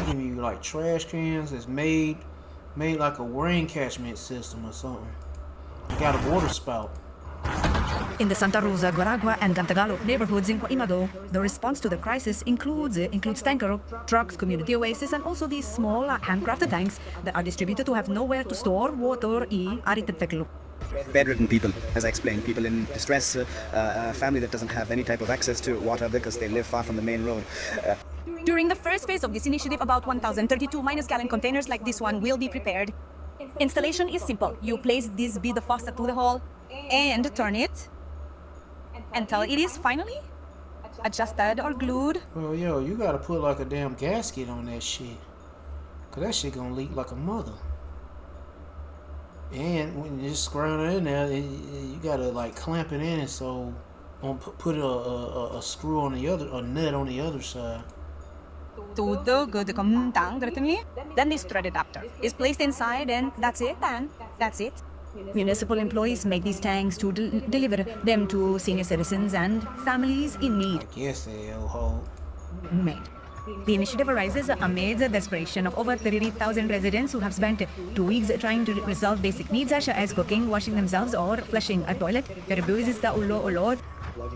give you like trash cans that's made like a rain catchment system or something. You got a water spout. In the Santa Rosa, Guaragua, and Cantagallo neighborhoods in Guaynabo, the response to the crisis includes tanker trucks, community oasis, and also these small handcrafted tanks that are distributed to have nowhere to store water y aritetfeklo. Bedridden people, as I explained, people in distress, a family that doesn't have any type of access to water because they live far from the main road. During the first phase of this initiative, about 1,032 minus-gallon containers like this one will be prepared. Installation is simple. You place this bead of faucet to the hole and turn it until it is finally adjusted or glued. Well, yo, you gotta put like a damn gasket on that shit, cause that shit gonna leak like a mother. And when you just screw it in there, you gotta like clamp it in, so put a screw on the other, a nut on the other side. Tutto good come down directly. Then this thread adapter is placed inside, and that's it. And that's it. Municipal employees make these tanks to deliver them to senior citizens and families in need. Yes, hold. Made. The initiative arises amid the desperation of over 38,000 residents who have spent 2 weeks trying to resolve basic needs such as cooking, washing themselves, or flushing a toilet.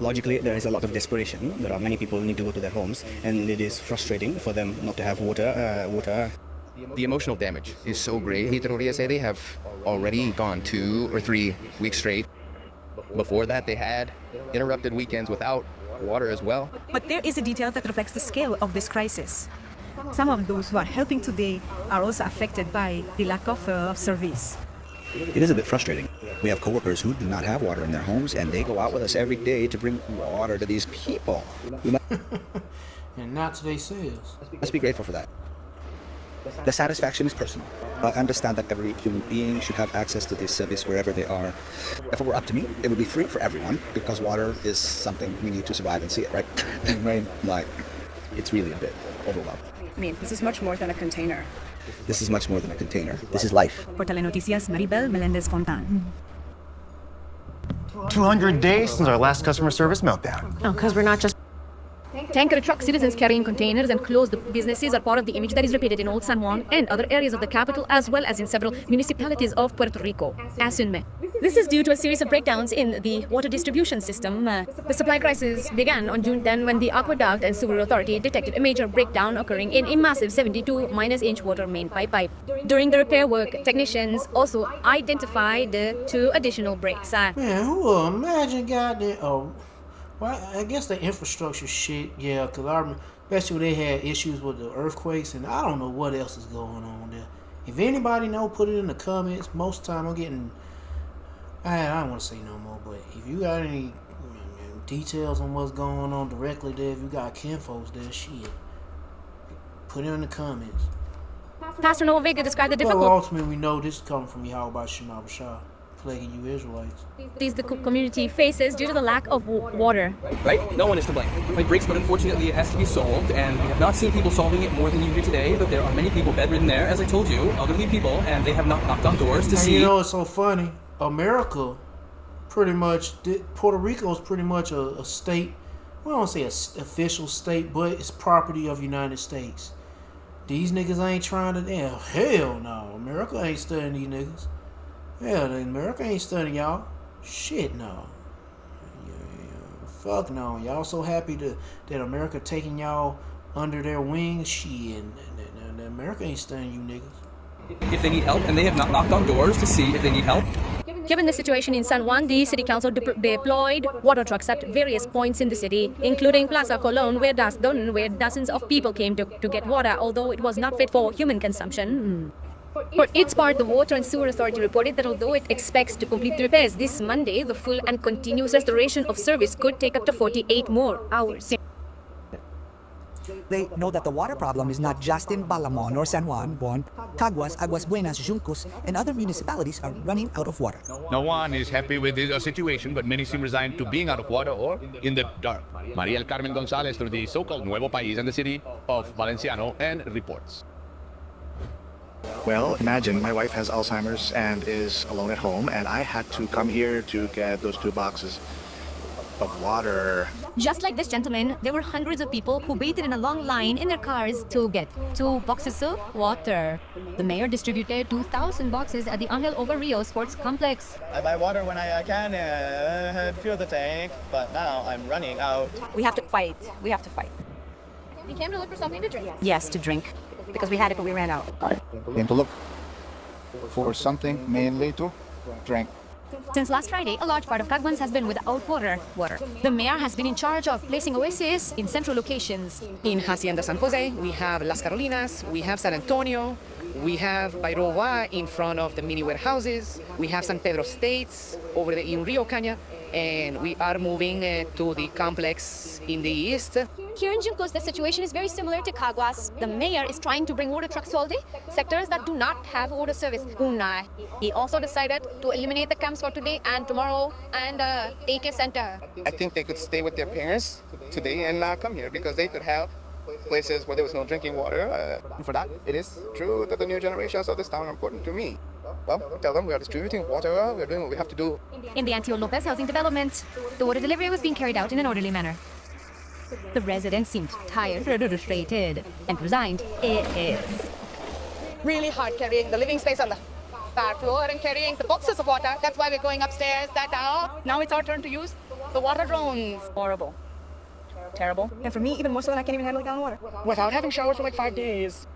Logically, there is a lot of desperation. There are many people who need to go to their homes, and it is frustrating for them not to have water. The emotional damage is so great. They have already gone 2 or 3 weeks straight. Before that, they had interrupted weekends without water as well. But there is a detail that reflects the scale of this crisis. Some of those who are helping today are also affected by the lack of service. It is a bit frustrating. We have coworkers who do not have water in their homes, and they go out with us every day to bring water to these people. And not to themselves. Let's be grateful for that. The satisfaction is personal. I understand that every human being should have access to this service wherever they are. If it were up to me, it would be free for everyone, because water is something we need to survive and see it, right? Right? Like, it's really a bit overwhelming. I mean, this is much more than a container. This is much more than a container. This is life. For Telenoticias, Maribel Melendez Fontan. 200 days since our last customer service meltdown. Oh, because we're not just... Tanker truck citizens carrying containers and closed businesses are part of the image that is repeated in Old San Juan and other areas of the capital, as well as in several municipalities of Puerto Rico. This is due to a series of breakdowns in the water distribution system. The supply crisis began on June 10 when the Aqueduct and Sewer Authority detected a major breakdown occurring in a massive 72-inch water main pipe. During the repair work, technicians also identified 2 additional breaks. Man, who will imagine goddamn... Well, I guess the infrastructure shit, yeah, because I remember, especially when they had issues with the earthquakes, and I don't know what else is going on there. If anybody know, put it in the comments. Most of the time I'm getting, I don't want to say no more, but if you got any details on what's going on directly there, if you got kinfolks there, shit, put it in the comments. Pastor Noah Vega described the difficult... Well, ultimately we know this is coming from Yahweh Shema Bashar. plaguing you Israelites. These the community faces due to the lack of water. Right? No one is to blame. It breaks, but unfortunately it has to be solved, and we have not seen people solving it more than you do today, but there are many people bedridden there, as I told you, elderly people, and they have not knocked on doors to see. You know, it's so funny. America, pretty much, Puerto Rico is pretty much a state, well, I don't say an official state, but it's property of the United States. These niggas ain't trying to, hell no. America ain't studying these niggas. Hell, America ain't studying y'all. Shit, no. Fuck no. Y'all so happy that America taking y'all under their wings? Shit. America ain't studying you niggas. If they need help, and they have not knocked on doors to see if they need help. Given the situation in San Juan, the city council deployed water trucks at various points in the city, including Plaza Colón, where dozens of people came to get water, although it was not fit for human consumption. For its part, the Water and Sewer Authority reported that although it expects to complete the repairs this Monday, the full and continuous restoration of service could take up to 48 more hours. They know that the water problem is not just in Balamon or San Juan, Bon, Caguas, Aguas Buenas, Juncos, and other municipalities are running out of water. No one is happy with this situation, but many seem resigned to being out of water or in the dark. Maria El Carmen Gonzalez through the so-called Nuevo País and the city of Valenciano and reports. Well, imagine my wife has Alzheimer's and is alone at home, and I had to come here to get those 2 boxes of water. Just like this gentleman, there were hundreds of people who waited in a long line in their cars to get 2 boxes of water. The mayor distributed 2,000 boxes at the Angel Over Rio Sports Complex. I buy water when I can and fill the tank, but now I'm running out. We have to fight. We have to fight. We came to look for something to drink. Yes, to drink. Because we had it, but we ran out. I came to look for something mainly to drink. Since last Friday, a large part of Caguas has been without water. The mayor has been in charge of placing oases in central locations. In Hacienda San Jose, we have Las Carolinas, we have San Antonio, we have Bairoa in front of the mini warehouses, we have San Pedro Estates over there in Rio Caña, and we are moving to the complex in the east. Here in Juncos, the situation is very similar to Caguas. The mayor is trying to bring water trucks to all the sectors that do not have water service. He also decided to eliminate the camps for today and tomorrow and take a center. I think they could stay with their parents today and not come here because they could have places where there was no drinking water. For that, it is true that the new generations of this town are important to me. Well, tell them we are distributing water, we are doing what we have to do. In the Antio Lopez housing development, the water delivery was being carried out in an orderly manner. The residents seemed tired, frustrated, and resigned. It is really hard carrying the living space on the third floor and carrying the boxes of water. That's why we're going upstairs. Now it's our turn to use the water drones. Horrible. Terrible. And for me, even more so than I can't even handle a gallon of water. Without having showered for like 5 days.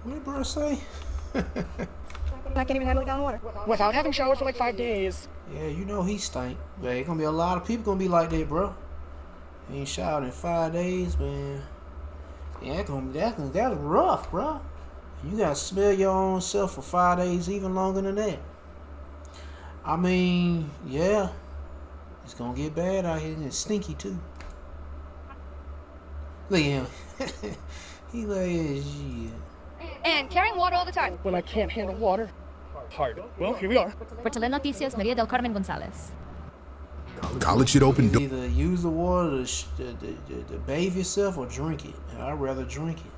What did bro say? I can't even handle a gallon of water. Without having showered for like 5 days. Yeah, you know he stank. But it's gonna be a lot of people gonna be like that, bro. Ain't showered in 5 days, man. Yeah, that's rough, bro. You gotta smell your own self for 5 days, even longer than that. I mean, yeah, it's gonna get bad out here, and it's stinky too. Look at him. He like shit. And carrying water all the time. When I can't handle water. Hard. Well, here we are. For Telenoticias, Maria del Carmen Gonzalez. College should open doors. Either use the water to bathe yourself or drink it. I'd rather drink it.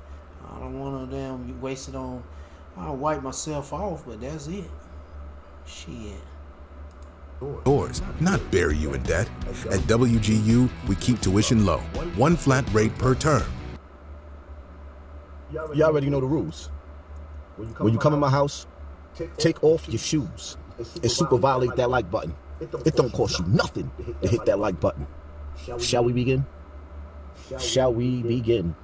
I don't want to damn waste it on. I'll wipe myself off, but that's it. Shit. Doors, not bury you in debt. At WGU, we keep tuition low. 1 flat rate per term. You already know the rules. When you come in my house, take off your shoes and super violate that like button. It don't cost you nothing to hit that like button. Shall we begin? Shall we begin?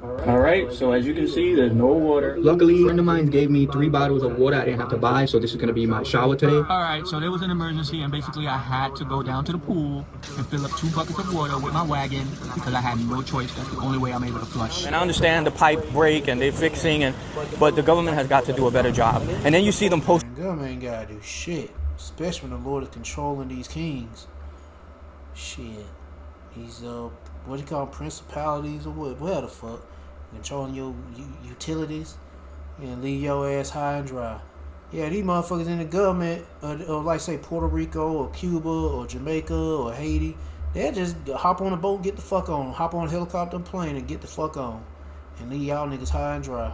Alright, so as you can see, there's no water. Luckily, a friend of mine gave me 3 bottles of water I didn't have to buy, so this is going to be my shower today. Alright, so there was an emergency, and basically I had to go down to the pool and fill up 2 buckets of water with my wagon because I had no choice. That's the only way I'm able to flush. And I understand the pipe break and they're fixing, but the government has got to do a better job. And then you see them post. The government ain't gotta do shit, especially when the Lord is controlling these kings. Shit, these what do you call them, principalities or what the fuck, controlling your utilities and leave your ass high and dry. Yeah, these motherfuckers in the government, or like say Puerto Rico or Cuba or Jamaica or Haiti, they'll just hop on a boat and get the fuck on. Hop on a helicopter and plane and get the fuck on. And leave y'all niggas high and dry.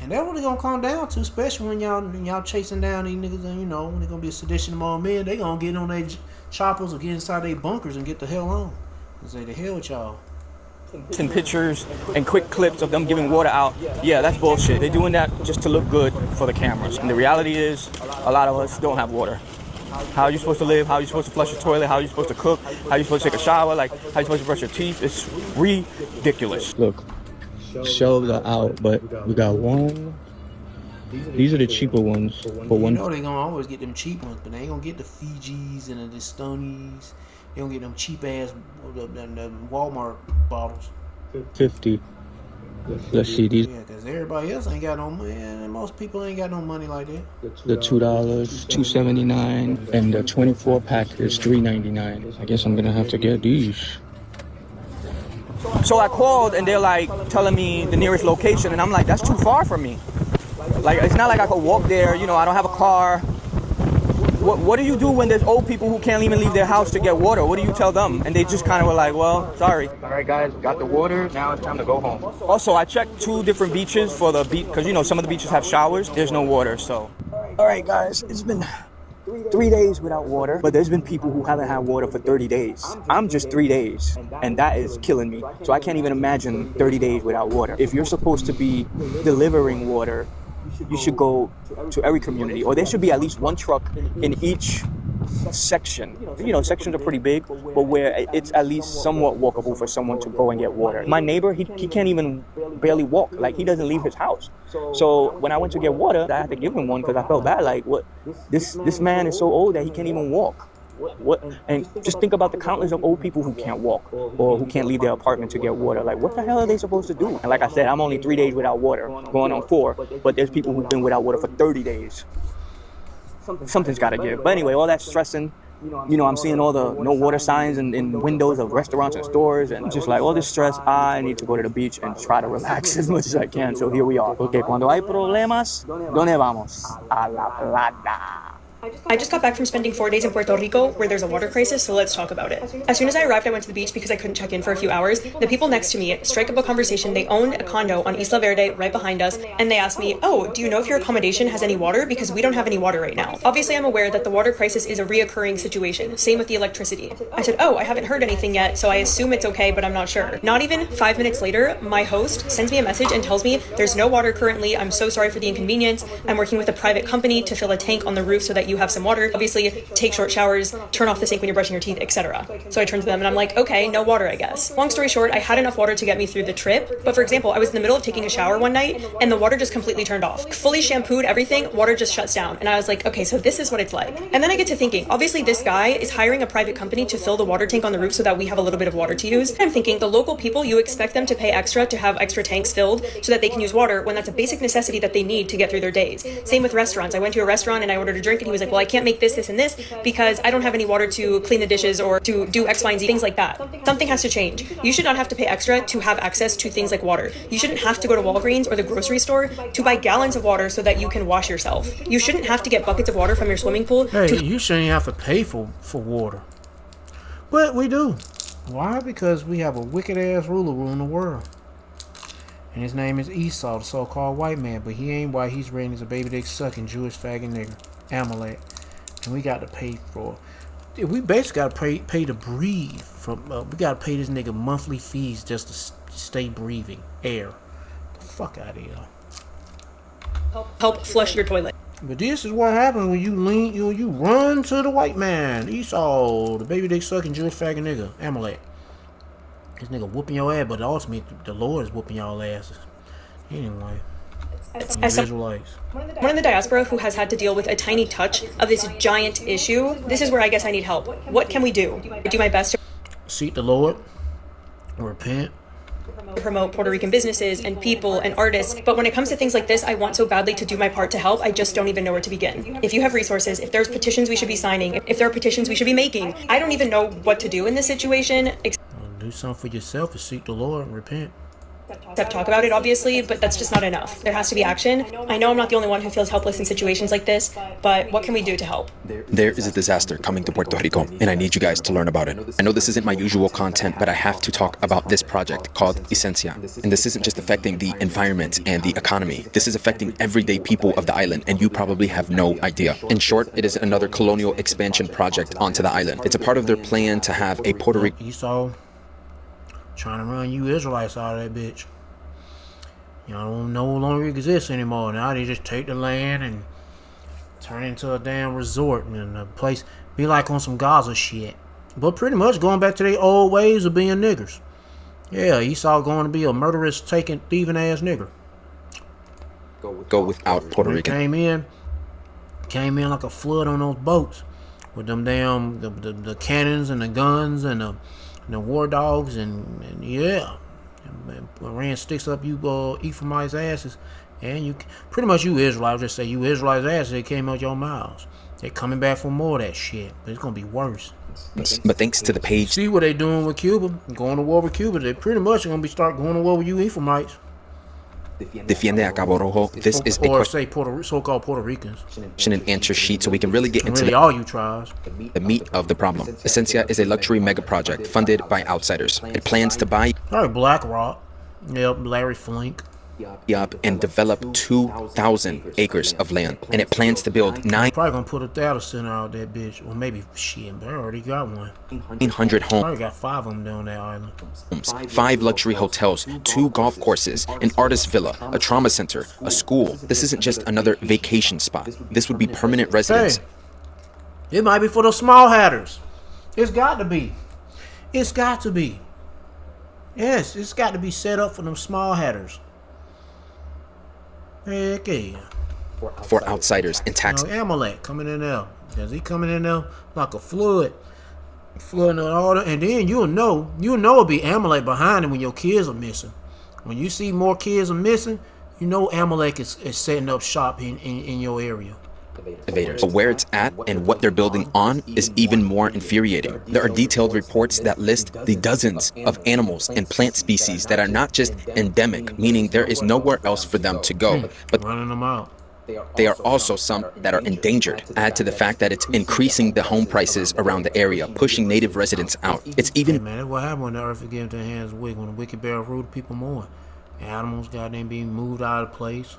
And that's what they gonna come down to, especially when y'all chasing down these niggas and, you know, when they gonna be a sedition among men, they gonna get on their choppers or get inside their bunkers and get the hell on. And say, the hell with y'all. And pictures and quick clips of them giving water out, yeah, that's bullshit. They're doing that just to look good for the cameras. And the reality is, a lot of us don't have water. How are you supposed to live? How are you supposed to flush your toilet? How are you supposed to cook? How are you supposed to take a shower? Like, how are you supposed to brush your teeth? It's ridiculous. Look, shelves are out, but we got one. These are the cheaper ones. For one. You know they gonna always get them cheap ones, but they ain't gonna get the Fijis and the Stonies. They don't get them cheap ass the Walmart bottles. 50. Let's see these. Yeah, because everybody else ain't got no money. And most people ain't got no money like that. The $2, $2.79, and the 24 pack is $3.99. I guess I'm gonna have to get these. So I called and they're like telling me the nearest location, and I'm like, that's too far from me. Like, it's not like I could walk there. You know, I don't have a car. What do you do when there's old people who can't even leave their house to get water? What do you tell them? And they just kind of were like, well, sorry. All right, guys, got the water. Now it's time to go home. Also, I checked 2 different beaches for the beach, because, you know, some of the beaches have showers. There's no water, so. All right, guys, it's been 3 days without water, but there's been people who haven't had water for 30 days. I'm just 3 days, and that is killing me. So I can't even imagine 30 days without water. If you're supposed to be delivering water, you should go to every community, or there should be at least one truck in each section. You know, sections are pretty big, but where it's at least somewhat walkable for someone to go and get water. My neighbor, he can't even barely walk. Like, he doesn't leave his house. So when I went to get water, I had to give him one because I felt bad. Like, what? This man is so old that he can't even walk. What? And just think about the countless of old people who can't walk or who can't leave their apartment to get water. Like, what the hell are they supposed to do? And like I said, I'm only 3 days without water, going on 4, but there's people who've been without water for 30 days. Something's got to give. But anyway, all that stressing, you know, I'm seeing all the no water signs in windows of restaurants and stores, and just like all this stress, I need to go to the beach and try to relax as much as I can. So here we are. Okay, cuando hay problemas, ¿dónde vamos? A la playa. I just got back from spending 4 days in Puerto Rico, where there's a water crisis, so let's talk about it. As soon as I arrived, I went to the beach because I couldn't check in for a few hours. The people next to me strike up a conversation. They owned a condo on Isla Verde right behind us, and they asked me, oh, do you know if your accommodation has any water? Because we don't have any water right now. Obviously, I'm aware that the water crisis is a reoccurring situation. Same with the electricity. I said, oh, I haven't heard anything yet, so I assume it's okay, but I'm not sure. Not even 5 minutes later, my host sends me a message and tells me there's no water currently. I'm so sorry for the inconvenience. I'm working with a private company to fill a tank on the roof so that you have some water. Obviously, take short showers, turn off the sink when you're brushing your teeth, etc. So I turned to them and I'm like, okay, no water, I guess. Long story short, I had enough water to get me through the trip. But for example, I was in the middle of taking a shower one night and the water just completely turned off. Fully shampooed, everything, water just shuts down. And I was like, okay, so this is what it's like. And then I get to thinking, obviously this guy is hiring a private company to fill the water tank on the roof so that we have a little bit of water to use. And I'm thinking, the local people, you expect them to pay extra to have extra tanks filled so that they can use water when that's a basic necessity that they need to get through their days. Same with restaurants. I went to a restaurant and I ordered a drink and he was like, well, I can't make this, and this because I don't have any water to clean the dishes or to do X, Y, and Z, things like that. Something has to change. You should not have to pay extra to have access to things like water. You shouldn't have to go to Walgreens or the grocery store to buy gallons of water so that you can wash yourself. You shouldn't have to get buckets of water from your swimming pool. Hey, you shouldn't have to pay for water. But we do. Why? Because we have a wicked ass ruler ruling the world. And his name is Esau, the so-called white man. But he ain't white. He's red. He's a baby dick sucking Jewish faggot nigger. Amalek. And we got to pay for it. We basically got to pay to breathe. We got to pay this nigga monthly fees just to stay breathing air. The fuck out of here. Help flush your toilet. But this is what happens when you run to the white man. Esau, the baby dick sucking Jewish faggot nigga. Amalek. This nigga whooping your ass, but ultimately the Lord is whooping y'all asses. Anyway. As one in the diaspora who has had to deal with a tiny touch of this giant issue, this is where I guess I need help. What can we do? I do my best to seek the Lord, repent, promote Puerto Rican businesses and people and artists, but when it comes to things like this, I want so badly to do my part to help, I just don't even know where to begin. If you have resources, if there's petitions we should be signing, if there are petitions we should be making, I don't even know what to do in this situation. Do something for yourself and seek the Lord and repent. talk about it, obviously, but that's just not enough. There has to be action. I know I'm not the only one who feels helpless in situations like this, but what can we do to help? There is a disaster coming to Puerto Rico, and I need you guys to learn about it. I know this isn't my usual content, but I have to talk about this project called Esencia. And this isn't just affecting the environment and the economy. This is affecting everyday people of the island, and you probably have no idea. In short, it is another colonial expansion project onto the island. It's a part of their plan to have a Puerto Rico... Esau trying to run you Israelites out of that bitch. Y'all don't no longer exist anymore. Now they just take the land and turn it into a damn resort and a place be like on some Gaza shit. But pretty much going back to their old ways of being niggers. Yeah, Esau going to be a murderous, taking, thieving ass nigger. Go without Puerto Rican. Came in like a flood on those boats with them damn the cannons and the guns and the war dogs and yeah. And ran sticks up you Ephraimites' asses, and you pretty much you Israelites just say you Israelites' asses. They came out your mouths. They're coming back for more of that shit, but it's gonna be worse. But thanks to the page, see what they doing with Cuba, going to war with Cuba. They pretty much are gonna start going to war with you Ephraimites. Defiende a Cabo Rojo. This is or say so-called Puerto Ricans. An answer sheet so we can really get into all you tribes. The meat of the problem. Esencia is a luxury mega project funded by outsiders. It plans to buy BlackRock, yep, Larry Flink, up and develop 2,000 acres of land, and it plans to build 9. Probably gonna put a data center out that bitch, or maybe shit. But I already got one. 900 homes. Probably got 5 of them down that island. 5 luxury hotels, 2 golf courses, an artist villa, a trauma center, a school. This isn't just another vacation spot. This would be permanent residence. Hey, it might be for the small hatters. It's got to be. It's got to be. Yes, it's got to be set up for them small hatters. Heck yeah. For outsiders in tax. Amalek coming in there. Because he coming in there like a flood. Flooding all that. And then you'll know it'll be Amalek behind him when your kids are missing. When you see more kids are missing, you know Amalek is setting up shop in your area. But where it's at and what they're building on is even more infuriating. There are detailed reports that list the dozens of animals and plant species that are not just endemic, meaning there is nowhere else for them to go, but running them out. They are also some that are endangered. Add to the fact that it's increasing the home prices around the area, pushing native residents out. It's even... Hey man, that's what happened when the earth is given to the hands of wicked. When the wicked bear ruled people more. Animals, goddamn, being moved out of place.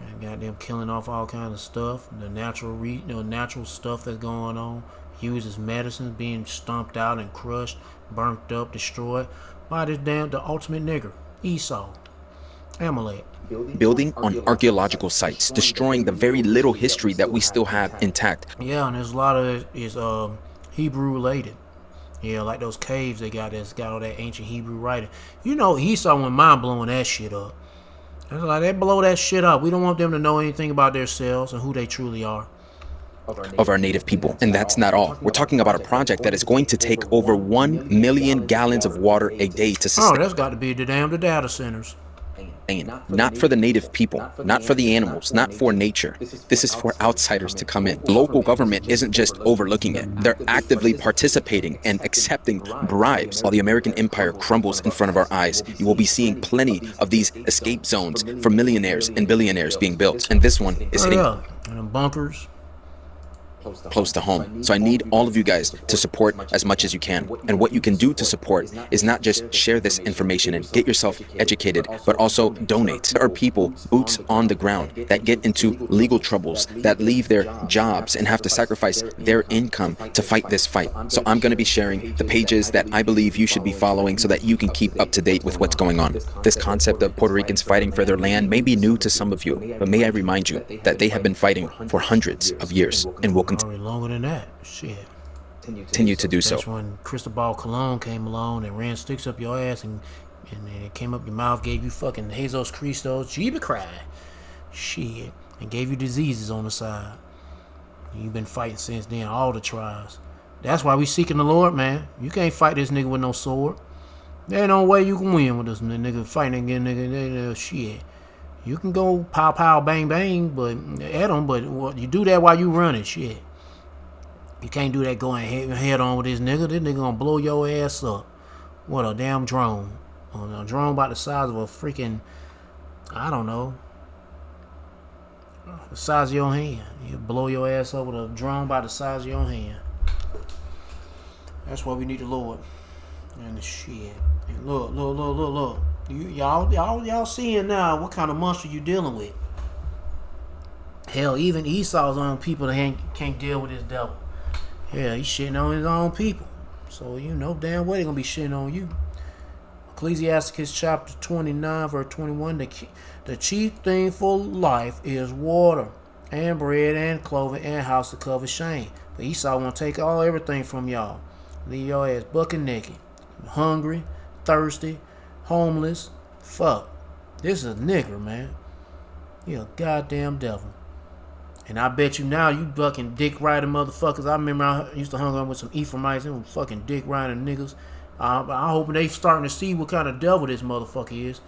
And goddamn killing off all kinds of stuff. The natural stuff that's going on. Used as medicines, being stomped out and crushed, burnt up, destroyed by this damn the ultimate nigger, Esau, Amalek. Building on archaeological sites, destroying the very little history that we still have intact. Yeah, and there's a lot of it is Hebrew related. Yeah, like those caves they got that's got all that ancient Hebrew writing. You know, Esau went mind blowing that shit up. It's like they blow that shit up. We don't want them to know anything about themselves and who they truly are. Of our native people. And that's not all. We're talking about a project that is going to take over 1 million gallons of water a day to sustain. Oh, that's got to be the data centers. Not for the native people, not for the animals, not for nature. This is for outsiders to come in. The local government isn't just overlooking it. They're actively participating and accepting bribes. While the American empire crumbles in front of our eyes, you will be seeing plenty of these escape zones for millionaires and billionaires being built. And this one is hitting and bunkers. Close to home. So I need all of you guys to support as much as you can. And what you can do to support is not just share this information and get yourself educated, but also donate. There are people, boots on the ground, that get into legal troubles, that leave their jobs and have to sacrifice their income to fight this fight. So I'm going to be sharing the pages that I believe you should be following so that you can keep up to date with what's going on. This concept of Puerto Ricans fighting for their land may be new to some of you, but may I remind you that they have been fighting for hundreds of years and will continue longer than that. Shit. Continue to do so. That's when Cristobal Colon came along and ran sticks up your ass and it came up your mouth, gave you fucking Jesus Christos, Jeeba cry. Shit. And gave you diseases on the side. You've been fighting since then, all the trials. That's why we seeking the Lord, man. You can't fight this nigga with no sword. There ain't no way you can win with this nigga fighting again, nigga. Shit. You can go pow pow bang bang, but at him, but you do that while you running, shit. You can't do that going head on with this nigga. This nigga gonna blow your ass up. What a damn drone. a drone about the size of a freaking, I don't know, the size of your hand. You blow your ass up with a drone about the size of your hand. That's why we need the Lord. And the shit. And look. Y'all seeing now what kind of monster you dealing with. Hell, even Esau's own people that can't deal with this devil. Yeah, he's shitting on his own people. So you know damn well they're gonna be shitting on you. Ecclesiasticus chapter 29, verse 21. The chief thing for life is water, and bread, and clothing, and house to cover shame. But Esau want to take everything from y'all. Leave your ass bucket naked, hungry, thirsty, homeless. Fuck. This is a nigger, man. You a goddamn devil. And I bet you now you fucking dick riding motherfuckers. I remember I used to hang out with some Ephraimites and fucking dick riding niggas. I'm hoping they starting to see what kind of devil this motherfucker is.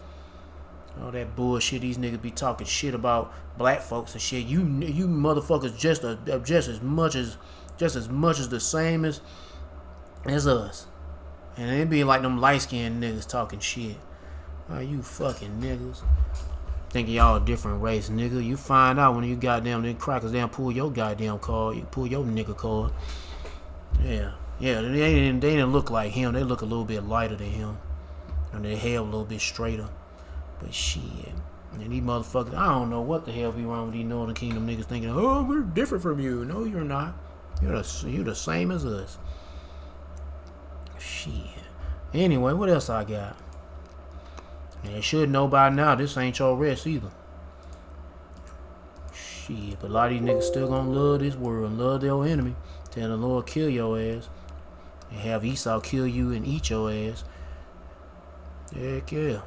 All that bullshit these niggas be talking shit about black folks and shit. You motherfuckers just as much as the same as us. And it be like them light skinned niggas talking shit. Oh, you fucking niggas. Thinking y'all a different race, nigga. You find out when you goddamn them crackers down pull your goddamn card. You pull your nigga card. Yeah, they didn't look like him. They look a little bit lighter than him. And their hair a little bit straighter. But shit. And these motherfuckers, I don't know what the hell be wrong with these Northern Kingdom niggas thinking, oh, we're different from you. No, you're not. You're the same as us. Shit. Anyway, what else I got? And you should know by now, this ain't your rest either. Shit, but a lot of these niggas still gonna love this world and love their enemy. Tell the Lord kill your ass. And have Esau kill you and eat your ass. Heck yeah.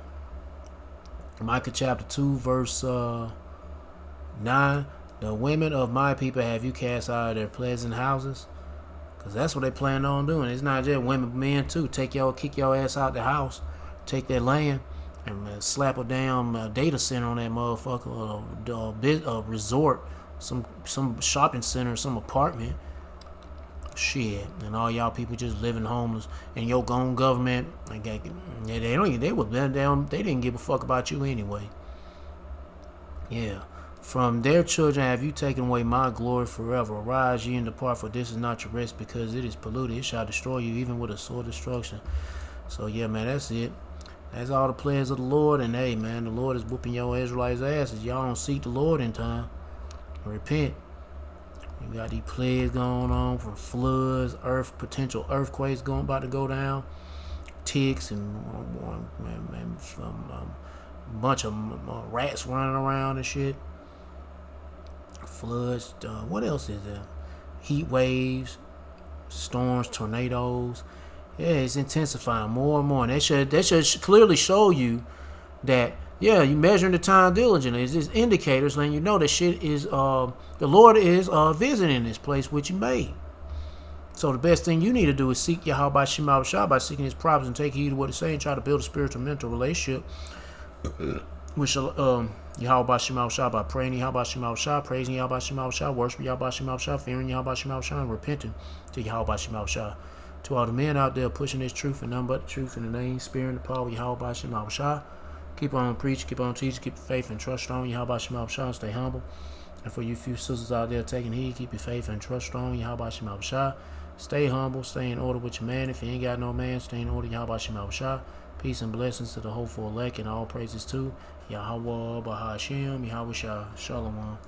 Micah chapter 2 verse 9. The women of my people have you cast out of their pleasant houses. Because that's what they plan on doing. It's not just women, men too. Kick your ass out the house. Take that land. And slap a damn data center on that motherfucker, a resort, some shopping center, some apartment. Shit, and all y'all people just living homeless, and your own government, they didn't give a fuck about you anyway. Yeah, from their children have you taken away my glory forever. Arise ye and depart, for this is not your rest, because it is polluted. It shall destroy you, even with a sore destruction. So yeah, man, that's it. That's all the players of the Lord, and hey, man, the Lord is whooping your Israelites' asses. Y'all don't seek the Lord in time. Repent. You got these plagues going on from floods, potential earthquakes about to go down, ticks, and a bunch of rats running around and shit. Floods. What else is there? Heat waves, storms, tornadoes. Yeah, it's intensifying more and more. And that should clearly show you that, yeah, you're measuring the time diligently. It's just indicators letting you know that shit is, the Lord is visiting this place which you made. So the best thing you need to do is seek Yahweh Shema Shah by seeking his prophets and take heed to what it's saying. Try to build a spiritual mental relationship with Yahweh Shema Shah by praying Yahweh Shema Shah, praising Yahweh Shema Shah, worshiping Yahweh Shema Shah, fearing Yahweh Shema Shah, and repenting to Yahweh Shema Shah. To all the men out there pushing this truth and nothing but the truth in the name, spirit, and the power of Yahweh Shema Shah. Keep on preaching, keep on teaching, keep your faith and trust strong. Yahweh Shema Shah, stay humble. And for you few sisters out there taking heed, keep your faith and trust strong. Yahweh Shema Shah. Stay humble, stay in order with your man. If you ain't got no man, stay in order. Yahweh Shema Shah. Peace and blessings to the hopeful elect and all praises to Yahweh Bahashem, Yahweh Shah, Shalom.